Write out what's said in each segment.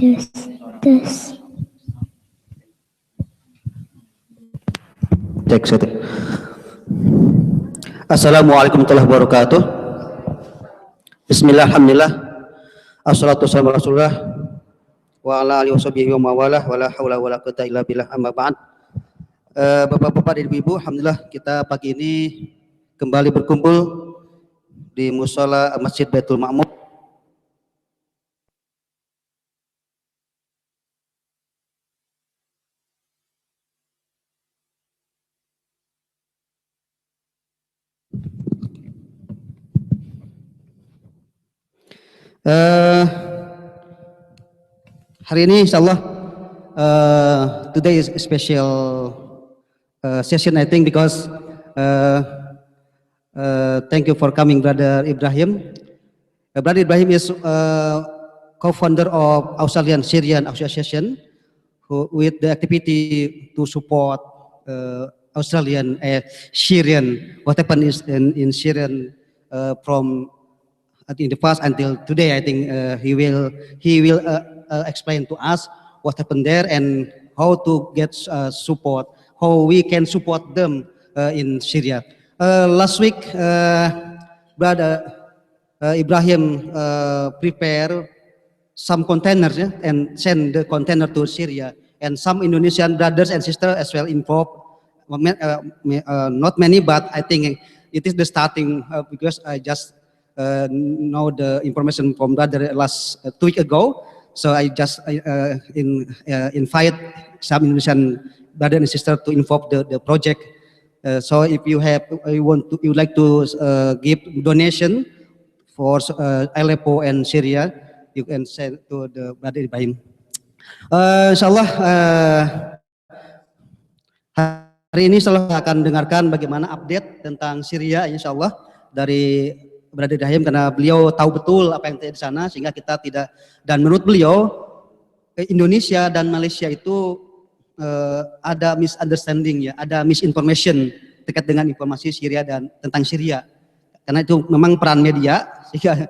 Tes, tes. Cek satu. Assalamualaikum warahmatullahi wabarakatuh. Bismillah, alhamdulillah. Assalatu wassalamu ala Rasulillah wa ala alihi washabihi wa mawalah wa la haula wa la quwwata illa billah, amma ba'd. Bapak-bapak dan ibu-ibu, alhamdulillah kita pagi ini kembali berkumpul di mushola Masjid Baitul Ma'mur. Hari ini insyaallah today is a special session, I think, because thank you for coming, Brother Ibrahim. Brother Ibrahim is co-founder of Australian Syrian Association, with the activity to support Australian Syrian, what happened is in Syrian from in the past until today. I think he will explain to us what happened there and how to get support, how we can support them in Syria. Last week, Brother Ibrahim prepare some containers, and send the container to Syria, and some Indonesian brothers and sisters as well involved. Not many, but I think it is the starting, because I just know the information from brother last 2 weeks ago. So I just invite some Indonesian brother and sister to involve the project. So if you would like to give donation for Aleppo and Syria, you can send to the brother Ibrahim. Insyaallah hari ini saya akan dengarkan bagaimana update tentang Syria, insyaallah, dari Brother Ibrahim, karena beliau tahu betul apa yang terjadi di sana, sehingga kita tidak, dan menurut beliau Indonesia dan Malaysia itu ada misunderstanding, ya, ada misinformation terkait dengan informasi Syria dan tentang Syria, karena itu memang peran media, sehingga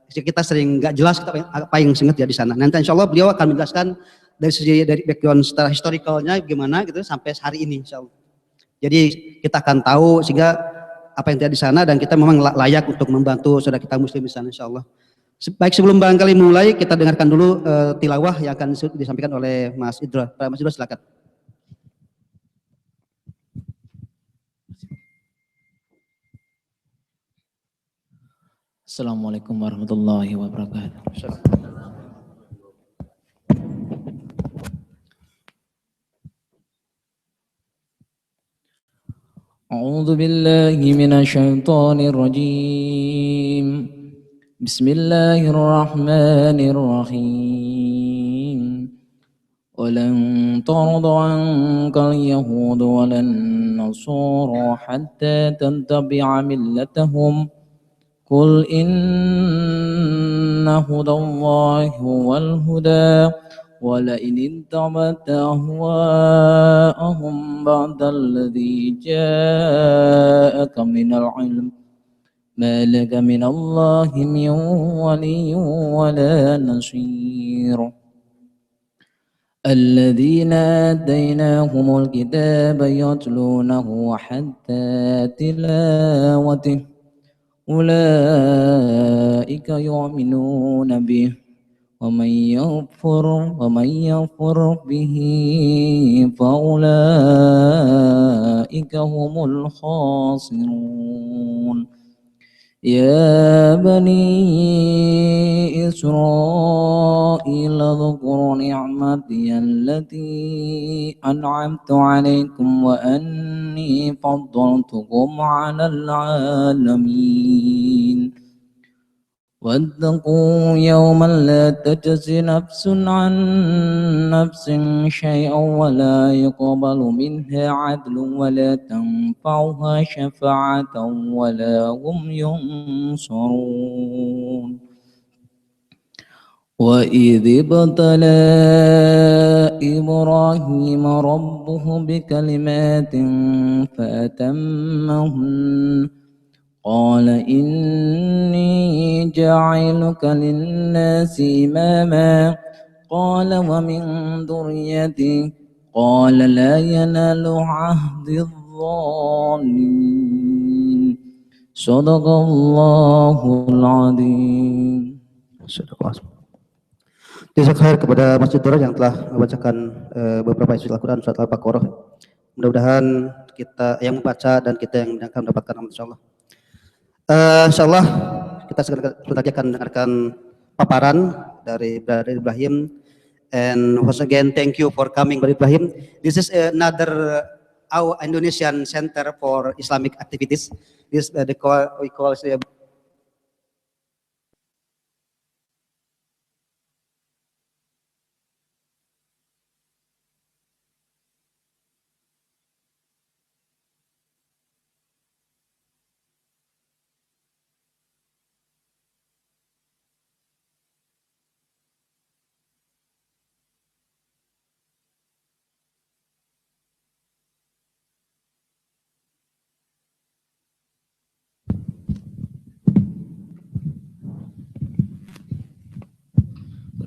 kita sering nggak jelas apa yang sebenarnya di sana. Nanti insya Allah beliau akan menjelaskan dari background secara historicalnya gimana gitu sampai hari ini, insya Allah. Jadi kita akan tahu sehingga apa yang terjadi di sana, dan kita memang layak untuk membantu saudara kita muslim di sana, insya Allah. Baik, sebelum barangkali mulai, kita dengarkan dulu tilawah yang akan disampaikan oleh Mas Idra. Mas Idra, silakan. Assalamualaikum warahmatullahi wabarakatuh. أعوذ بالله من الشيطان الرجيم بسم الله الرحمن الرحيم ولن ترضى عنك اليهود ولا النصارى حتى تتبع ملتهم قل إن هدى الله هو الهدى ولئن اتبعت أهواءهم بعد الذي جاءك من العلم ما لك من الله من ولي ولا نصير الذين آتيناهم الكتاب يتلونه حتى تلاوته أولئك يؤمنون به ومن يكفر به فأولئك هم الخاسرون يا بني إسرائيل اذكروا نعمتي التي أنعمت عليكم وأني فضلتكم على العالمين واتقوا يوما لا تجزي نفس عن نفس شيئا ولا يقبل منها عدل ولا تنفعها شفاعة ولا هم ينصرون وإذ ابتلى إبراهيم ربه بكلمات فأتمهن قال إني جاعلك للناس إماما قال ومن ذريتي قال لا ينال عهد الظالمين صدق الله العظيم. Jazakallahu khair kepada Masjid Darah yang telah membacakan beberapa isi Al-Quran surat Al-Baqarah. Mudah-mudahan kita yang membaca dan kita yang akan mendapatkan amal insyaallah. Insyaallah kita sebentar lagi akan mendengarkan paparan dari Brother Ibrahim. And once again, thank you for coming, Brother Ibrahim. This is another our Indonesian Center for Islamic Activities. This we call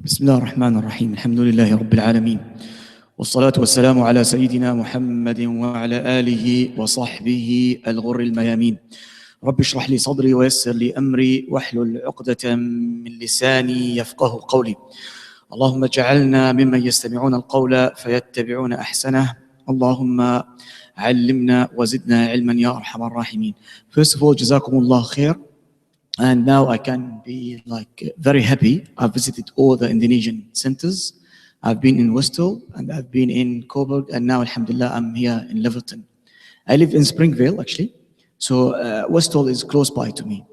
بسم الله الرحمن الرحيم. الحمد لله رب العالمين والصلاة والسلام على سيدنا محمد وعلى آله وصحبه الغر الميامين. رب اشرح لي صدري ويسر لي أمري واحلل عقدة من لساني يفقه قولي. اللهم اجعلنا ممن يستمعون القول فيتبعون أحسنه. اللهم علمنا وزدنا علما يا أرحم الراحمين. First of all, جزاكم الله خير. And now I can be very happy. I've visited all the Indonesian centers. I've been in Westall and I've been in Coburg, and now alhamdulillah I'm here in Leverton. I live in Springvale actually, so Westall is close by to me.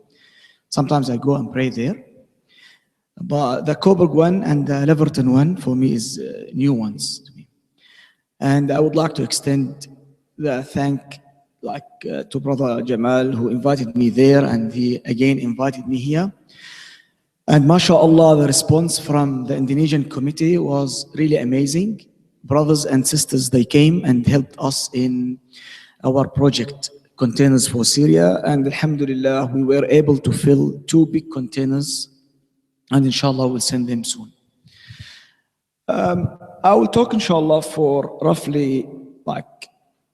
Sometimes I go and pray there, but the Coburg one and the Leverton one for me is new ones to me. And I would like to extend the thank to Brother Jamal, who invited me there, and he again invited me here. And mashallah, the response from the Indonesian committee was really amazing. Brothers and sisters, they came and helped us in our project, Containers for Syria, and alhamdulillah, we were able to fill 2 big containers, and inshallah we'll send them soon. I will talk inshallah for roughly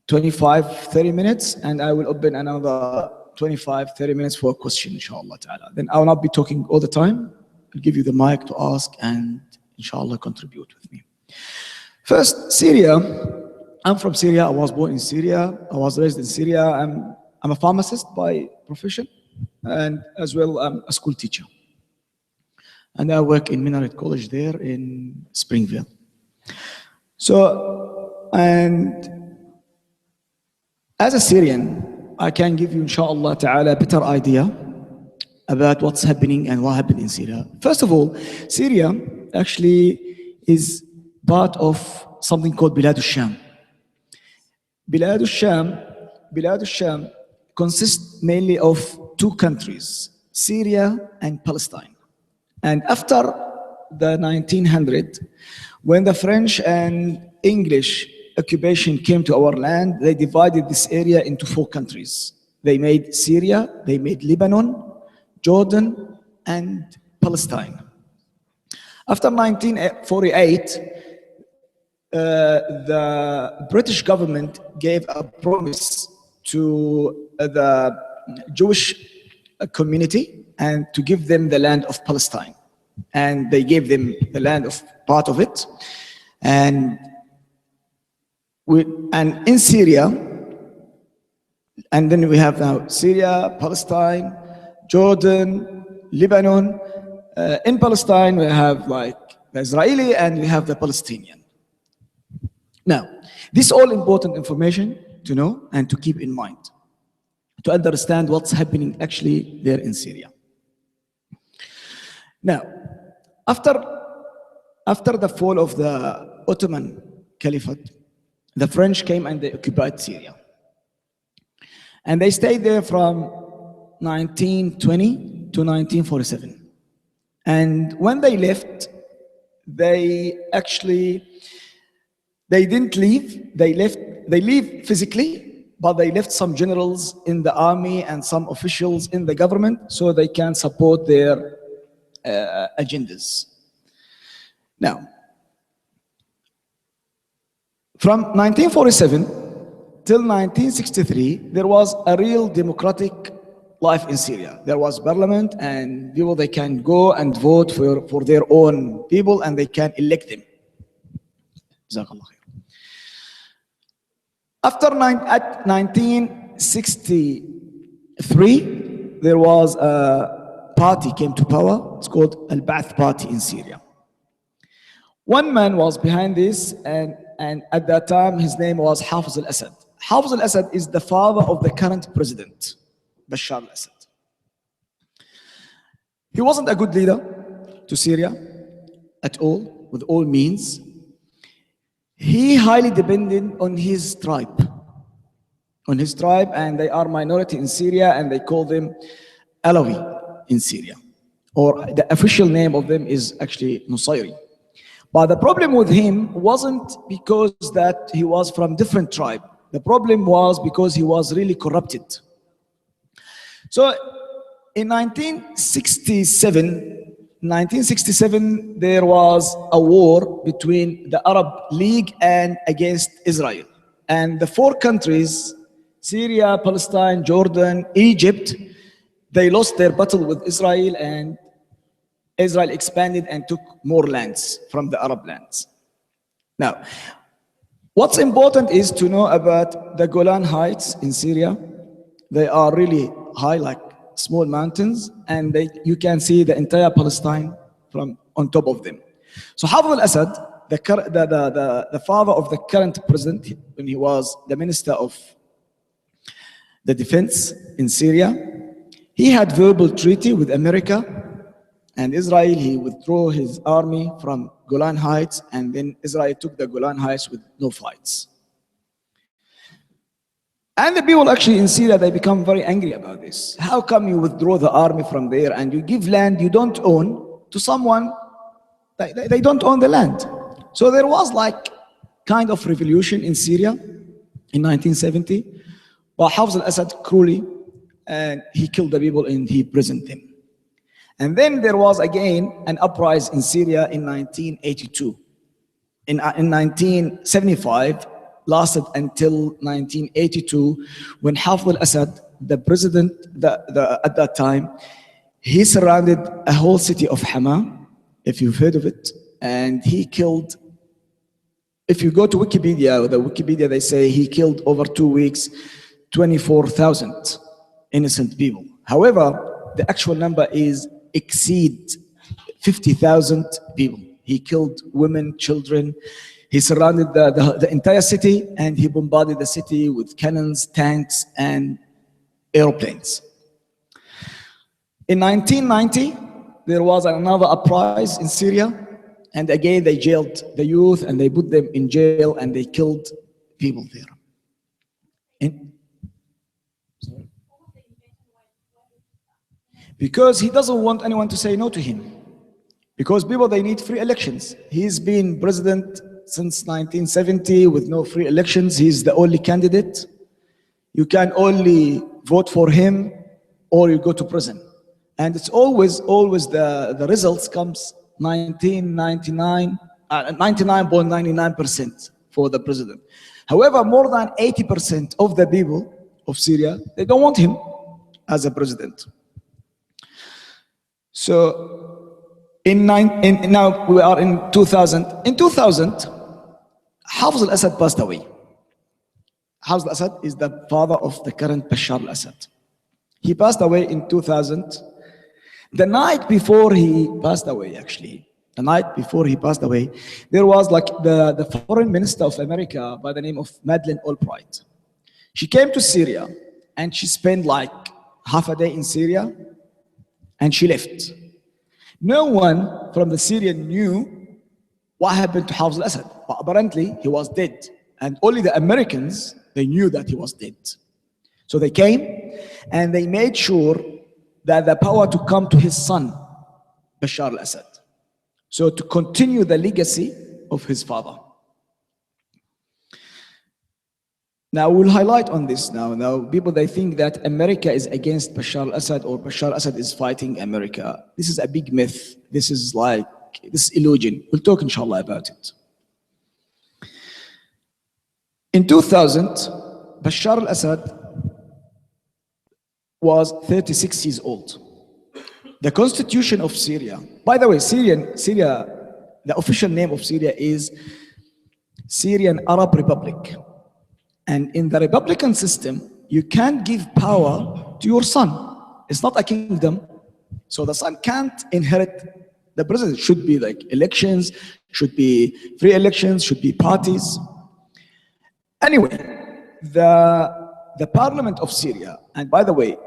25-30 minutes, and I will open another 25-30 minutes for a question, inshallah ta'ala. Then I will not be talking all the time. I'll give you the mic to ask and inshallah contribute with me. First, Syria. I'm from Syria. I was born in Syria. I was raised in Syria. I'm a pharmacist by profession, and as well I'm a school teacher. And I work in Minaret College there in Springvale. So, and as a Syrian, I can give you, inshallah ta'ala, a better idea about what's happening and what happened in Syria. First of all, Syria actually is part of something called Bilad al-Sham. Bilad al-Sham consists mainly of 2 countries, Syria and Palestine. And after the 1900, when the French and English occupation came to our land, they divided this area into 4 countries. They made Syria, they made Lebanon, Jordan, and Palestine. After 1948, the British government gave a promise to the Jewish community and to give them the land of Palestine. And they gave them the land of part of it. And in Syria, and then we have now Syria, Palestine, Jordan, Lebanon. In Palestine, we have the Israeli and we have the Palestinian. Now, this is all important information to know and to keep in mind, to understand what's happening actually there in Syria. Now, after the fall of the Ottoman Caliphate, the French came and they occupied Syria. And they stayed there from 1920 to 1947. And when they left, they didn't leave. They leave physically, but they left some generals in the army and some officials in the government so they can support their agendas. Now, From 1947 till 1963, there was a real democratic life in Syria. There was parliament and people, they can go and vote for their own people and they can elect them. Jazakallah khair. After 1963, there was a party came to power. It's called Al-Ba'ath Party in Syria. One man was behind this, and at that time his name was Hafiz al-Assad. Hafiz al-Assad is the father of the current president, Bashar al-Assad. He wasn't a good leader to Syria at all, with all means. He highly depended on his tribe, and they are minority in Syria, and they call them Alawi in Syria, or the official name of them is actually Nusayri. But the problem with him wasn't because that he was from different tribe. The problem was because he was really corrupted. So in 1967, there was a war between the Arab League and against Israel. And the four countries, Syria, Palestine, Jordan, Egypt, they lost their battle with Israel, and Israel expanded and took more lands from the Arab lands. Now, what's important is to know about the Golan Heights in Syria. They are really high, like small mountains, and you can see the entire Palestine from on top of them. So Hafiz al-Assad, the father of the current president, when he was the minister of the defense in Syria, he had verbal treaty with America and Israel. He withdrew his army from Golan Heights, and then Israel took the Golan Heights with no fights. And the people actually in Syria, they become very angry about this. How come you withdraw the army from there and you give land you don't own to someone, they don't own the land? So there was like kind of revolution in Syria in 1970, but Hafiz al-Assad cruelly, and he killed the people and he imprisoned them. And then there was again an uprising in Syria in 1982. In 1975, lasted until 1982, when Hafiz al-Assad, the president at that time, he surrounded a whole city of Hama, if you've heard of it, and he killed, if you go to Wikipedia, they say he killed over 2 weeks, 24,000 innocent people. However, the actual number exceed 50,000 people. He killed women, children. He surrounded the entire city, and he bombarded the city with cannons, tanks, and airplanes. In 1990, there was another uprising in Syria, and again they jailed the youth and they put them in jail and they killed people there. Because he doesn't want anyone to say no to him. Because people, they need free elections. He's been president since 1970 with no free elections. He's the only candidate. You can only vote for him or you go to prison. And it's always the results comes 99.99% for the president. However, more than 80% of the people of Syria, they don't want him as a president. So now we are in 2000. In 2000, Hafiz al-Assad passed away. Hafiz al-Assad is the father of the current Bashar al-Assad. He passed away in 2000. The night before he passed away, there was like the foreign minister of America by the name of Madeleine Albright. She came to Syria and she spent like half a day in Syria and she left. No one from the Syrian knew what happened to Hafiz al-Assad, but apparently he was dead. And only the Americans, they knew that he was dead. So they came and they made sure that the power to come to his son, Bashar al-Assad. So to continue the legacy of his father. Now we'll highlight on this now. Now people, they think that America is against Bashar al-Assad or Bashar al-Assad is fighting America. This is a big myth. This is illusion. We'll talk inshallah about it. In 2000, Bashar al-Assad was 36 years old. The constitution of Syria, by the way, Syria, the official name of Syria is Syrian Arab Republic. And in the Republican system, you can't give power to your son. It's not a kingdom. So the son can't inherit the president. Should be like elections, should be free elections, should be parties. Anyway, the parliament of Syria, and by the way,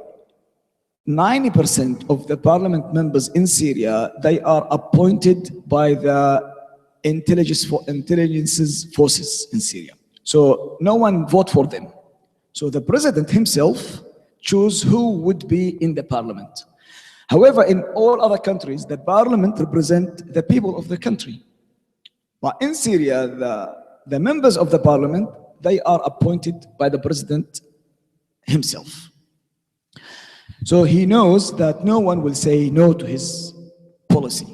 90% of the parliament members in Syria, they are appointed by the intelligence forces in Syria. So no one vote for them. So the president himself choose who would be in the parliament. However, in all other countries, the parliament represent the people of the country. But in Syria, the members of the parliament, they are appointed by the president himself. So he knows that no one will say no to his policy.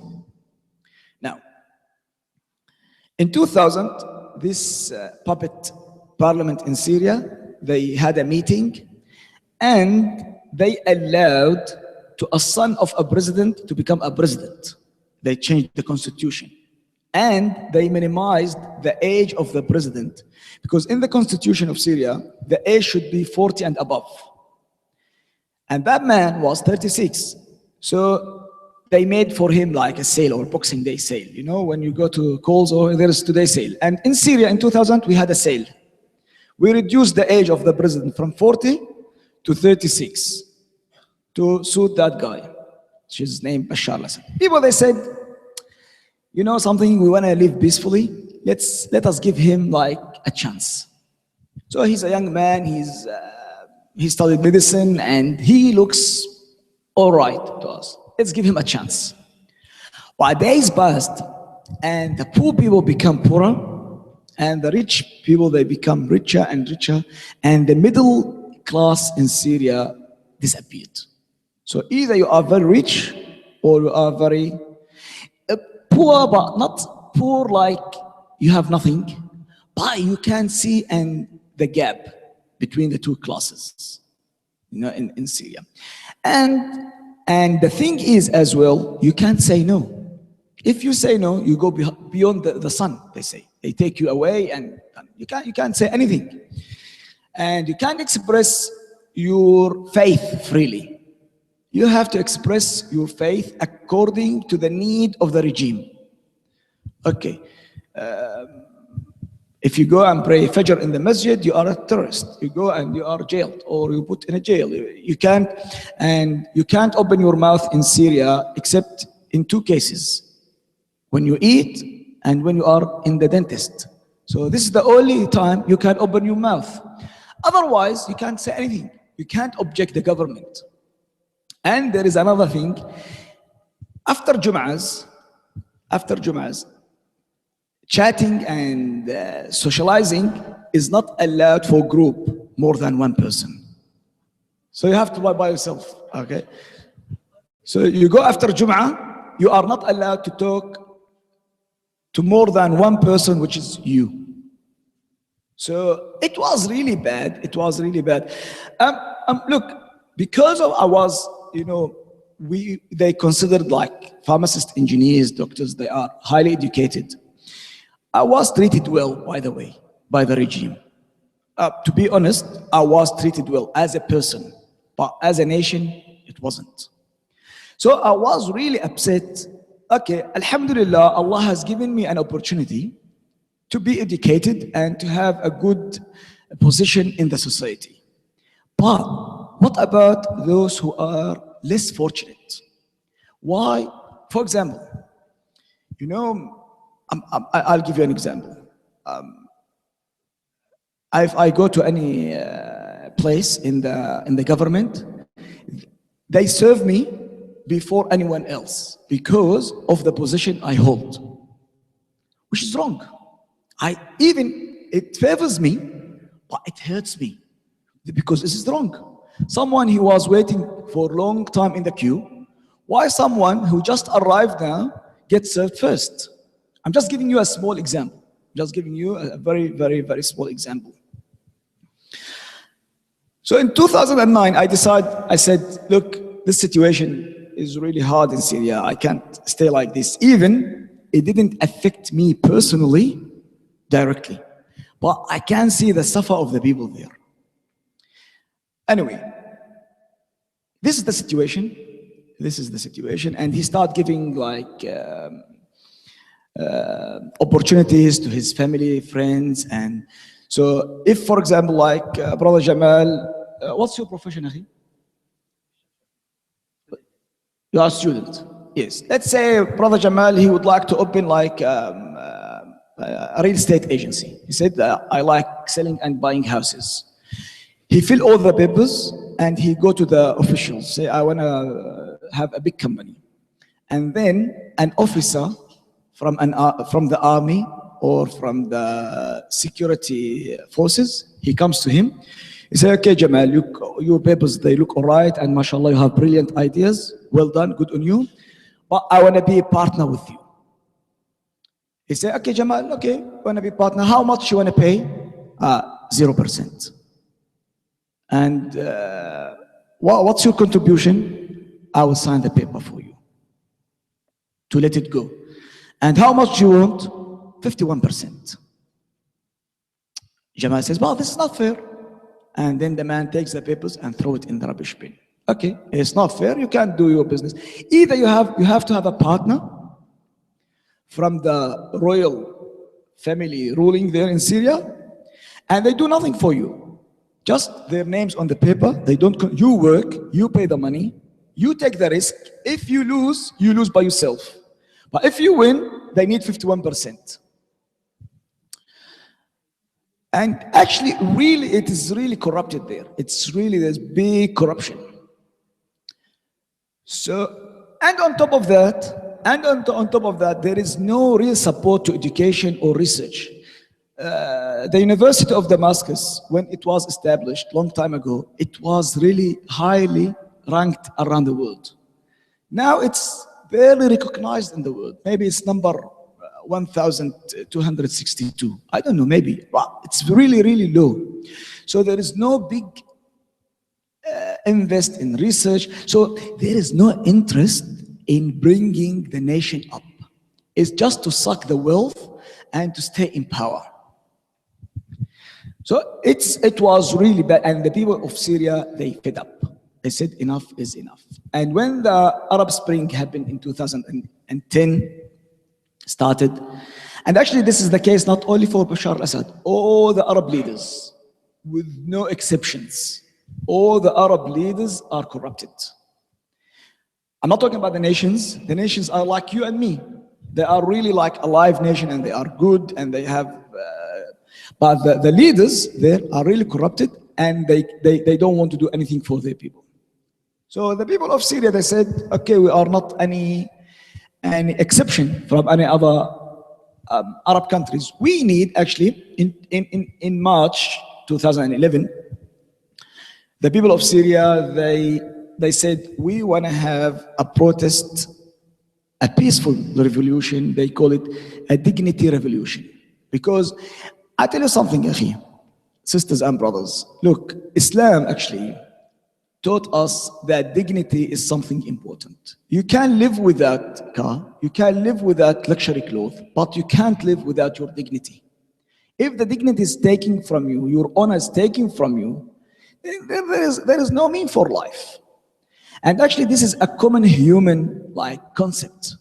Now, in 2000, this puppet parliament in Syria, they had a meeting and they allowed to a son of a president to become a president. They changed the constitution and they minimized the age of the president, because in the constitution of Syria, the age should be 40 and above. And that man was 36. So they made for him like a sale or Boxing Day sale. You know, when you go to Kohl's, or there is today sale. And in Syria in 2000, we had a sale. We reduced the age of the president from 40 to 36 to suit that guy. His name Bashar al-Assad. People, they said, you know something, we want to live peacefully. Let us give him like a chance. So he's a young man. He studied medicine and he looks all right to us. Let's give him a chance. But days passed and the poor people become poorer and the rich people, they become richer and richer, and the middle class in Syria disappeared. So either you are very rich or you are very poor, but not poor like you have nothing, but you can see the gap between the two classes, you know, in Syria. And the thing is as well, you can't say no. If you say no, you go beyond the sun, they say. They take you away and you can't say anything. And you can't express your faith freely. You have to express your faith according to the need of the regime. Okay. If you go and pray Fajr in the masjid, you are a terrorist. You go and you are jailed or you put in a jail. You can't open your mouth in Syria except in two cases: when you eat and when you are in the dentist. So this is the only time you can open your mouth. Otherwise, you can't say anything. You can't object the government. And there is another thing. After Jum'ahs, chatting and socializing is not allowed for group more than one person. So you have to buy by yourself, okay? So you go after Jum'ah, you are not allowed to talk to more than one person, which is you. So it was really bad. It was really bad. Look, because of I was, you know, they considered like pharmacists, engineers, doctors, they are highly educated. I was treated well, by the way, by the regime. To be honest, I was treated well as a person, but as a nation, it wasn't. So I was really upset. Okay, Alhamdulillah, Allah has given me an opportunity to be educated and to have a good position in the society. But what about those who are less fortunate? Why? For example, you know, I'll give you an example. If I go to any place in the government, they serve me before anyone else because of the position I hold, which is wrong. It favors me, but it hurts me because this is wrong. Someone who was waiting for a long time in the queue, why someone who just arrived now gets served first? I'm just giving you a small example. Just giving you a very, very, very small example. So in 2009, I said, look, this situation is really hard in Syria. I can't stay like this. Even it didn't affect me personally, directly, but I can see the suffer of the people there. Anyway, this is the situation. This is the situation. And he started giving like opportunities to his family, friends. And so if, for example, like Brother Jamal, what's your profession, Akhi? You are a student. Yes. Let's say Brother Jamal, he would like to open like a real estate agency. He said, I like selling and buying houses. He fill all the papers and he go to the officials, say, I want to have a big company. And then an officer from the army or from the security forces, he comes to him. He said, okay, Jamal, your papers, they look all right. And mashallah, you have brilliant ideas. Well done, good on you. But I want to be a partner with you. He said, okay, Jamal, okay, want to be a partner. How much you want to pay? 0%. And what's your contribution? I will sign the paper for you to let it go. And how much you want? 51%. Jamal says, well, this is not fair. And then the man takes the papers and throw it in the rubbish bin. Okay, it's not fair. You can't do your business. Either you have to have a partner from the royal family ruling there in Syria, and they do nothing for you. Just their names on the paper. They don't. You work. You pay the money. You take the risk. If you lose by yourself. But if you win, they need 51%. And actually, really, it is really corrupted there. It's really, there's big corruption. So, and on top of that, there is no real support to education or research. The University of Damascus, when it was established long time ago, it was really highly ranked around the world. Now it's barely recognized in the world. Maybe it's number 1,262. I don't know, maybe. But it's really, really low. So there is no big invest in research. So there is no interest in bringing the nation up. It's just to suck the wealth and to stay in power. So it was really bad. And the people of Syria, they fed up. They said enough is enough. And when the Arab Spring happened in 2010, started, and actually this is the case not only for Bashar al-Assad, all the Arab leaders, with no exceptions, all the Arab leaders are corrupted. I'm not talking about the nations. The nations are like you and me. They are really like a live nation and they are good and they have, but the leaders there are really corrupted and they don't want to do anything for their people. So the people of Syria, they said, okay, we are not any exception from any other Arab countries. We need actually, in March 2011, the people of Syria, they said, we want to have a protest, a peaceful revolution. They call it a dignity revolution. Because I tell you something, Akhi, sisters and brothers, look, Islam actually taught us that dignity is something important. You can live without car, you can live without luxury clothes, but you can't live without your dignity. If the dignity is taken from you, your honor is taken from you, there is no meaning for life. And actually this is a common human concept.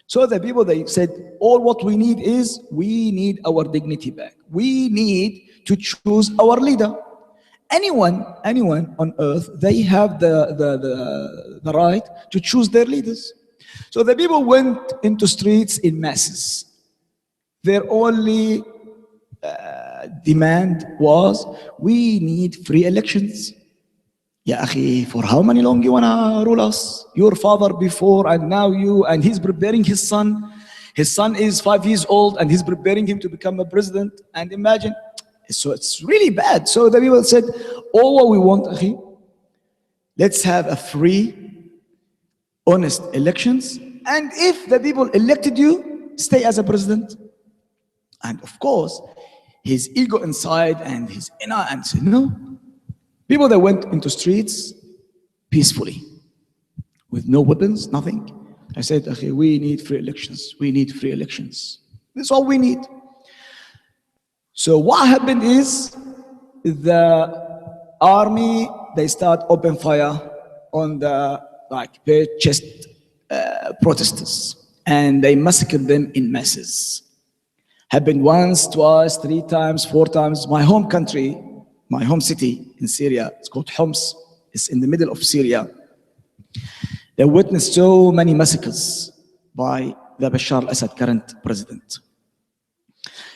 So the people, they said, all what we need is, we need our dignity back. We need to choose our leader. Anyone on earth, they have the right to choose their leaders. So the people went into streets in masses. Their only demand was, we need free elections. Ya akhi, for how many long you wanna rule us? Your father before and now you, and he's preparing his son. His son is 5 years old and he's preparing him to become a president. And imagine, so it's really bad. So the people said, all what we want, akhi, let's have a free, honest elections. And if the people elected you, stay as a president. And of course, his ego inside and his inner and said, no, People that went into streets peacefully, with no weapons, nothing. I said, okay, we need free elections. We need free elections. That's all we need. So what happened is the army, they start open fire on the bare chest protesters, and they massacred them in masses. Happened once, twice, 3 times, 4 times. My home country, my home city in Syria, it's called Homs. It's in the middle of Syria. They witnessed so many massacres by the Bashar al-Assad current president.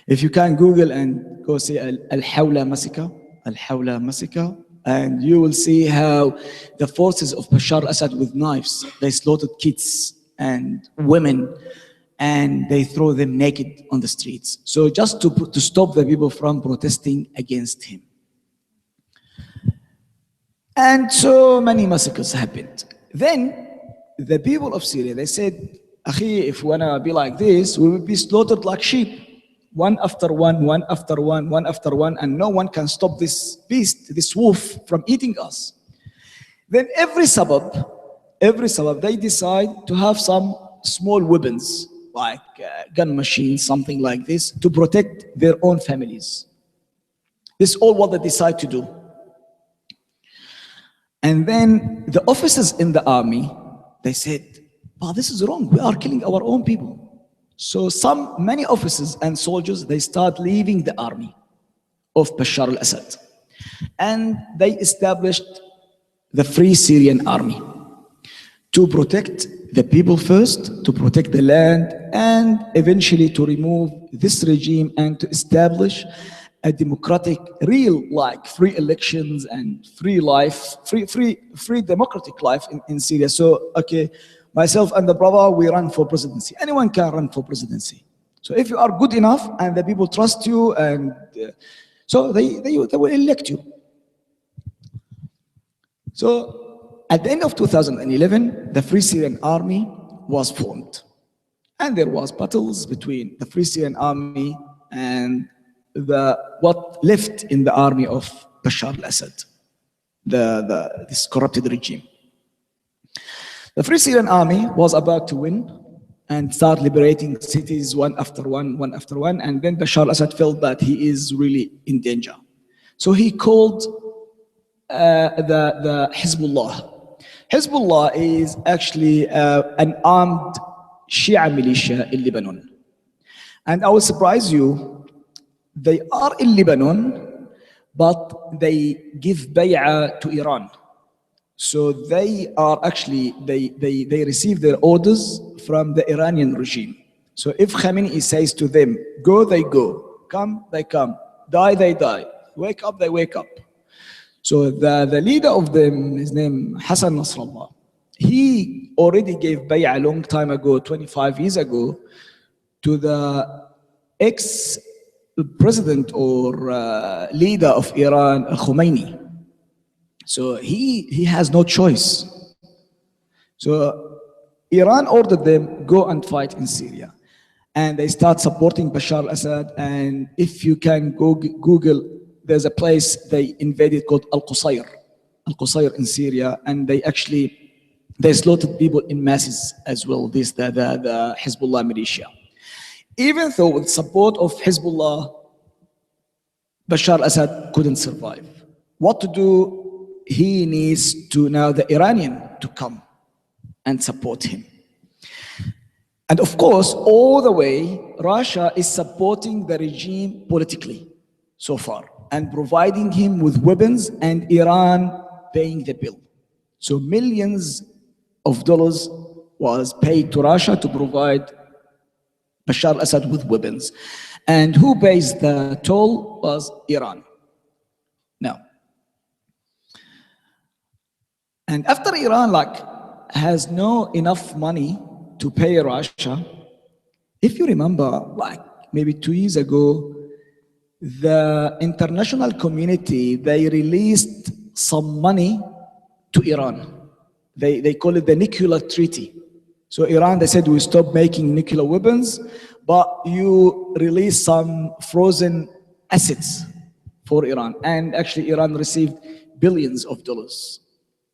If you can Google and go see Al-Hawla massacre, and you will see how the forces of Bashar al-Assad with knives, they slaughtered kids and women, and they throw them naked on the streets. So just to stop the people from protesting against him. And so many massacres happened. Then the people of Syria, they said, Akhi, if we want to be like this, we will be slaughtered like sheep. One after one, one after one, one after one, and no one can stop this beast, this wolf, from eating us. Then every suburb, they decide to have some small weapons, like gun machines, something like this, to protect their own families. This is all what they decide to do. And then the officers in the army, they said, oh, this is wrong. We are killing our own people. So many officers and soldiers, they start leaving the army of Bashar al-Assad. And they established the Free Syrian Army to protect the people first, to protect the land, and eventually to remove this regime and to establish a democratic, real, free elections and free life, free democratic life in Syria. So, okay, myself and the brother, we run for presidency. Anyone can run for presidency. So if you are good enough and the people trust you, and so they will elect you. So at the end of 2011, the Free Syrian Army was formed. And there was battles between the Free Syrian Army and what left in the army of Bashar al-Assad, this corrupted regime. The Free Syrian Army was about to win and start liberating cities one after one, and then Bashar al-Assad felt that he is really in danger. So he called the Hezbollah. Hezbollah is actually an armed Shia militia in Lebanon. And I will surprise you, they are in Lebanon, but they give bay'ah to Iran. So they are actually, they receive their orders from the Iranian regime. So if Khamenei says to them, go, they go, come, they come, die, they die, wake up, they wake up. So the leader of them, his name Hassan Nasrallah, he already gave bay'ah a long time ago, 25 years ago, to the ex-president or leader of Iran, Khomeini. So he has no choice. So Iran ordered them, go and fight in Syria. And they start supporting Bashar al-Assad. And if you can go Google, there's a place they invaded called Al-Qusayr in Syria. And they slaughtered people in masses as well, the Hezbollah militia. Even though with support of Hezbollah, Bashar al-Assad couldn't survive. What to do? He needs to now the Iranian to come and support him. And of course, all the way, Russia is supporting the regime politically so far and providing him with weapons, and Iran paying the bill. So millions of dollars was paid to Russia to provide Bashar al-Assad with weapons. And who pays the toll was Iran. Now, and after Iran has no enough money to pay Russia, if you remember, maybe 2 years ago, the international community, they released some money to Iran. They call it the nuclear treaty. So Iran, they said, we stop making nuclear weapons, but you release some frozen assets for Iran. And actually Iran received billions of dollars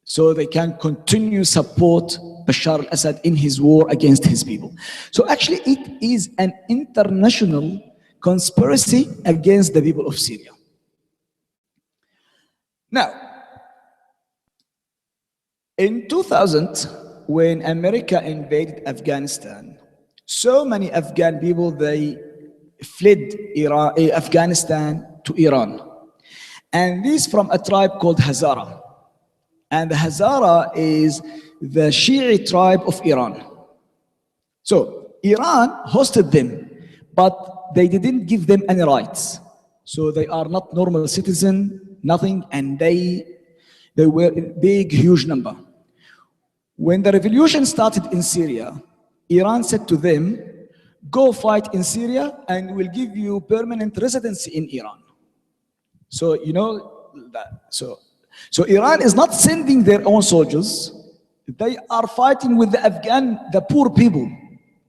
so they can continue support Bashar al-Assad in his war against his people. So actually it is an international conspiracy against the people of Syria. Now, in 2000, when America invaded Afghanistan, so many Afghan people, they fled Afghanistan to Iran. And this from a tribe called Hazara. And the Hazara is the Shi'i tribe of Iran. So Iran hosted them, but they didn't give them any rights. So they are not normal citizen, nothing, and they were a big, huge number. When the revolution started in Syria, Iran said to them, go fight in Syria and we'll give you permanent residency in Iran. So, you know, so Iran is not sending their own soldiers. They are fighting with the poor people.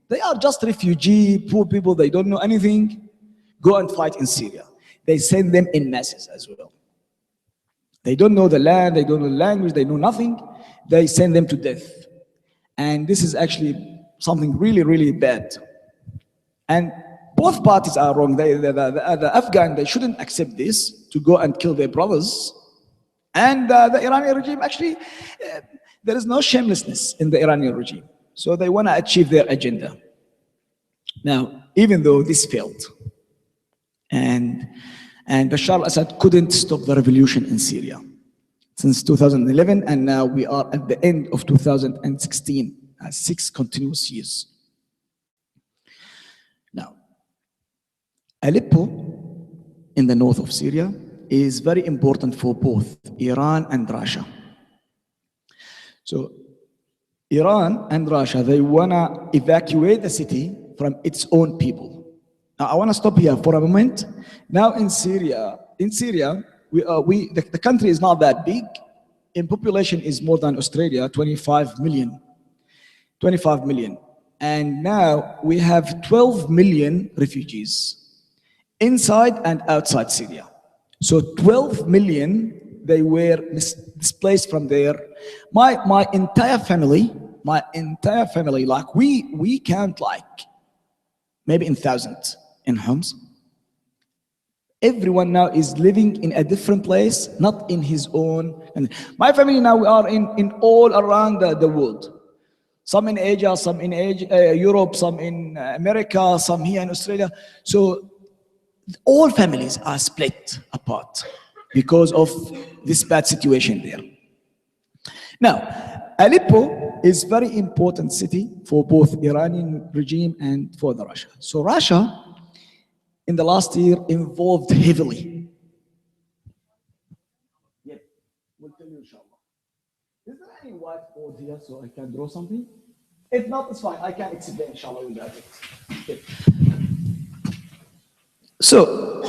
They are just refugee, poor people. They don't know anything. Go and fight in Syria. They send them in masses as well. They don't know the land. They don't know the language. They know nothing. They send them to death. And this is actually something really, really bad. And both parties are wrong. The Afghan, they shouldn't accept this, to go and kill their brothers. And the Iranian regime, actually, there is no shamelessness in the Iranian regime. So they want to achieve their agenda. Now, even though this failed, and Bashar al-Assad couldn't stop the revolution in Syria since 2011, and now we are at the end of 2016, 6 continuous years. Now, Aleppo in the north of Syria is very important for both Iran and Russia. So Iran and Russia, they want to evacuate the city from its own people. Now, I want to stop here for a moment. Now in Syria, the country is not that big. In population is more than Australia, 25 million. 25 million. And now we have 12 million refugees inside and outside Syria. So 12 million, they were displaced from there. My entire family, like we count like maybe in thousands in homes. Everyone now is living in a different place, not in his own. And my family now, we are in all around the world. Some in Asia, some in Europe, some in America, some here in Australia. So all families are split apart because of this bad situation there. Now, Aleppo is a very important city for both Iranian regime and for the Russia. So Russia, in the last year, involved heavily. Yep, we'll tell you inshallah. Is there any whiteboard here so I can draw something? If not, it's fine. I can explain inshallah without it. Okay. So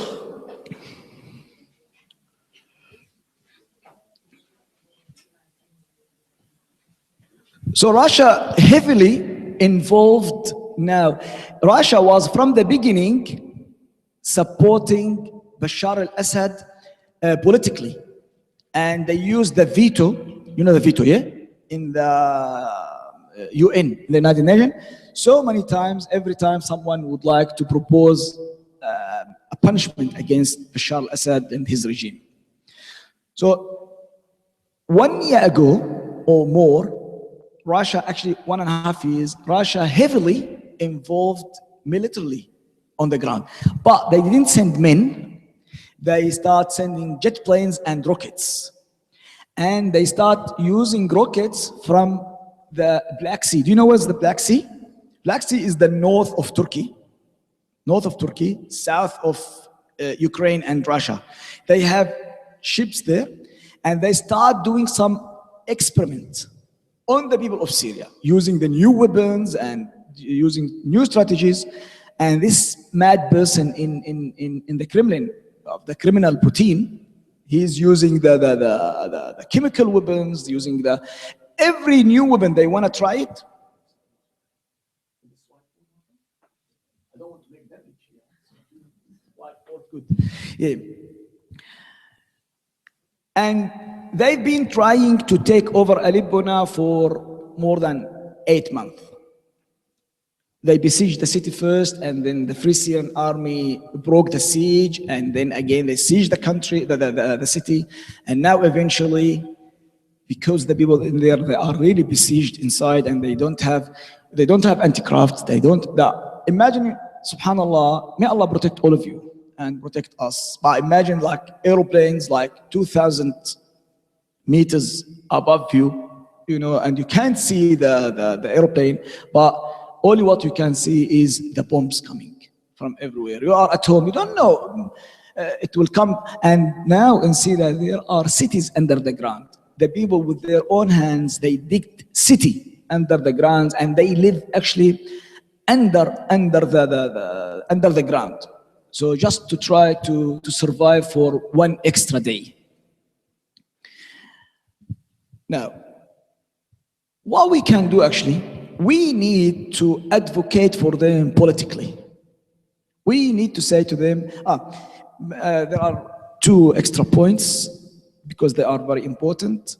Russia heavily involved now. Russia was from the beginning supporting Bashar al-Assad politically. And they used the veto, you know the veto, yeah? In the UN, the United Nations. So many times, every time someone would like to propose a punishment against Bashar al-Assad and his regime. So 1 year ago or more, Russia, actually 1.5 years, Russia heavily involved militarily on the ground. But they didn't send men. They start sending jet planes and rockets. And they start using rockets from the Black Sea. Do you know what's the Black Sea? Black Sea is the north of Turkey, south of Ukraine and Russia. They have ships there, and they start doing some experiments on the people of Syria, using the new weapons and using new strategies. And this mad person in the Kremlin, the criminal Putin, he's using the chemical weapons, using every new weapon. They want to try it. I don't want to make damage here. Good. Yeah. And they've been trying to take over Aleppo now for more than 8 months. They besieged the city first, and then the Free Syrian army broke the siege, and then again they sieged the country, the city, and now eventually, because the people in there, they are really besieged inside, and they don't have anti-craft. Imagine, subhanallah, may Allah protect all of you and protect us. But imagine like aeroplanes like 2,000 meters above you, and you can't see the aeroplane, but only what you can see is the bombs coming from everywhere. You are at home, you don't know. It will come. And now in Syria, there are cities under the ground. The people with their own hands, they digged city under the ground, and they live actually under the ground. So just to try to survive for one extra day. Now, what we can do actually, we need to advocate for them politically. We need to say to them, there are 2 extra points because they are very important.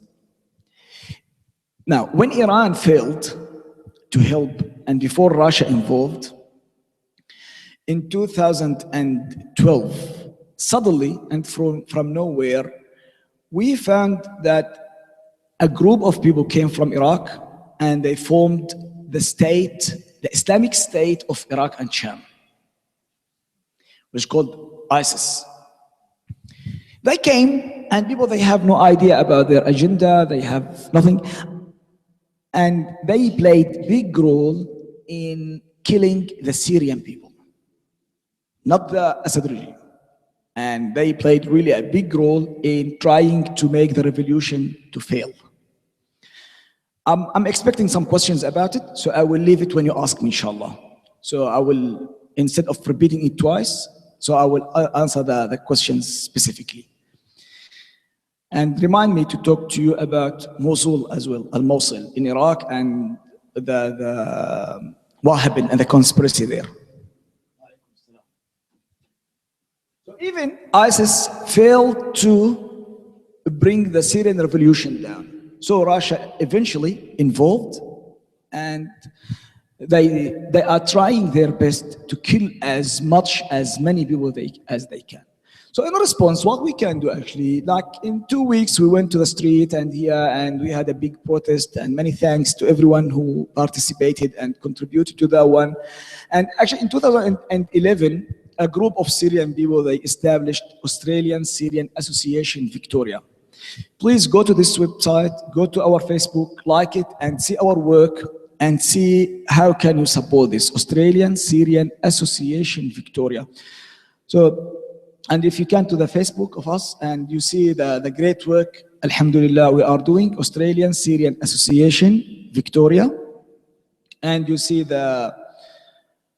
Now, when Iran failed to help, and before Russia involved, in 2012, suddenly and from nowhere, we found that a group of people came from Iraq, and they formed the Islamic State of Iraq and Sham, which is called ISIS. They came, and people, they have no idea about their agenda, they have nothing. And they played big role in killing the Syrian people, not the Assad regime. And they played really a big role in trying to make the revolution to fail. I'm expecting some questions about it, so I will leave it when you ask me, inshallah. So I will, instead of repeating it twice, so I will answer the questions specifically. And remind me to talk to you about Mosul as well, Al-Mosul in Iraq, and what happened and the conspiracy there. So even ISIS failed to bring the Syrian revolution down. So Russia eventually involved, and they are trying their best to kill as many people as they can. So in response, what we can do actually, like in 2 weeks, we went to the street and we had a big protest, and many thanks to everyone who participated and contributed to that one. And actually in 2011, a group of Syrian people, they established Australian Syrian Association Victoria. Please go to this website, go to our Facebook, like it, and see our work, and see how can you support this Australian Syrian Association Victoria. So, and if you can to the Facebook of us and you see the great work, alhamdulillah, we are doing, Australian Syrian Association Victoria, and you see our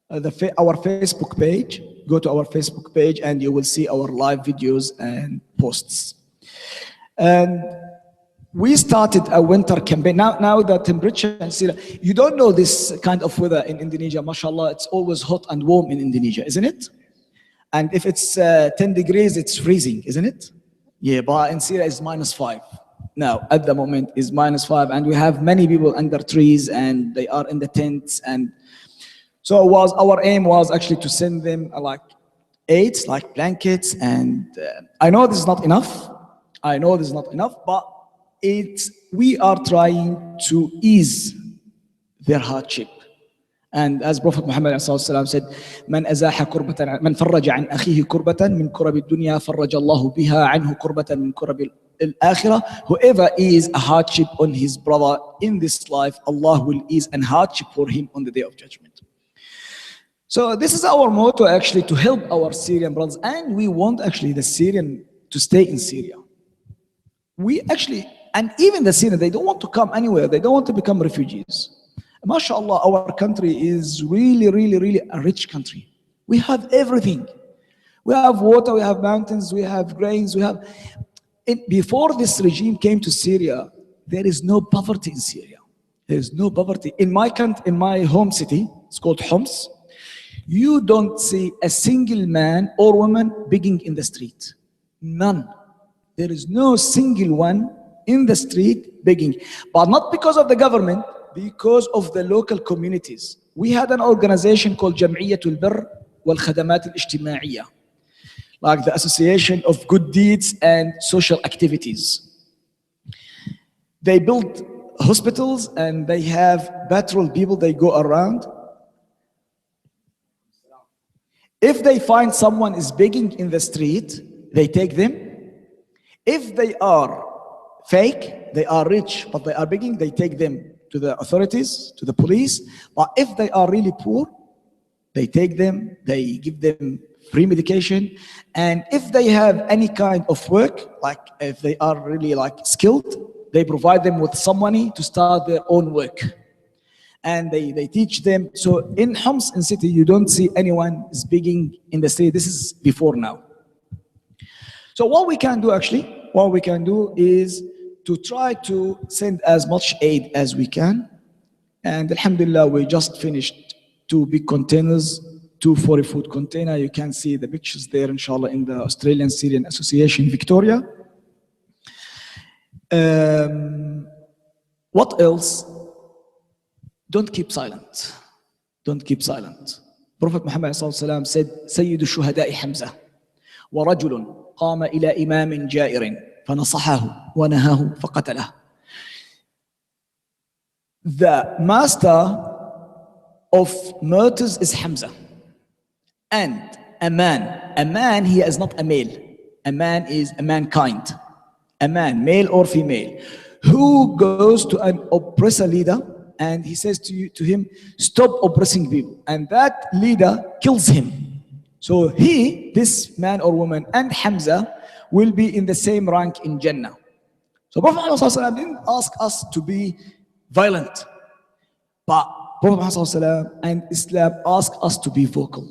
Facebook page. Go to our Facebook page and you will see our live videos and posts. And we started a winter campaign. Now the temperature in Syria, you don't know this kind of weather in Indonesia, mashallah, it's always hot and warm in Indonesia, isn't it? And if it's 10 degrees, it's freezing, isn't it? Yeah, but in Syria it's -5. Now, at the moment is -5, and we have many people under trees and they are in the tents. And so our aim was actually to send them like aids, like blankets. And I know this is not enough. But we are trying to ease their hardship. And as Prophet Muhammad said, من أزاح كربة من فرج عن أخيه كربة من كرب الدنيا فرج الله بها عنه كربة من كرب الآخرة. Whoever ease a hardship on his brother in this life, Allah will ease a hardship for him on the day of judgment. So this is our motto actually, to help our Syrian brothers, and we want actually the Syrian to stay in Syria. We actually, and even the Syrians, they don't want to come anywhere. They don't want to become refugees. MashaAllah, our country is really, really, really a rich country. We have everything. We have water, we have mountains, we have grains, before this regime came to Syria, there is no poverty in Syria. There is no poverty. In my country, in my home city, it's called Homs, you don't see a single man or woman begging in the street. None. There is no single one in the street begging. But not because of the government, because of the local communities. We had an organization called Jam'iyatul Birr wal Khadamat al-Ijtima'iyya, like the Association of Good Deeds and Social Activities. They build hospitals and they have patrol people, they go around. If they find someone is begging in the street, they take them. If they are fake, they are rich, but they are begging, they take them to the authorities, to the police. But if they are really poor, they take them, they give them free medication. And if they have any kind of work, like if they are really like skilled, they provide them with some money to start their own work. And they teach them. So in Homs in city, you don't see anyone is begging in the street. This is before now. So what we can do actually, what we can do is to try to send as much aid as we can. And alhamdulillah, we just finished 2 big containers, 2 40-foot container. You can see the pictures there, inshallah, in the Australian Syrian Association, Victoria. What else? Don't keep silent. Don't keep silent. Prophet Muhammad ﷺ said, سيد الشهداء حمزة ورجل قام إلى إمام جائر فنصحه ونهاه فقتله. The master of murders is Hamza. And a man here is not a male. A man is a mankind. A man, male or female, who goes to an oppressor leader and he says to him, stop oppressing people. And that leader kills him. So this man or woman, and Hamza will be in the same rank in Jannah. So Prophet Muhammad didn't ask us to be violent, but Prophet Muhammad and Islam ask us to be vocal.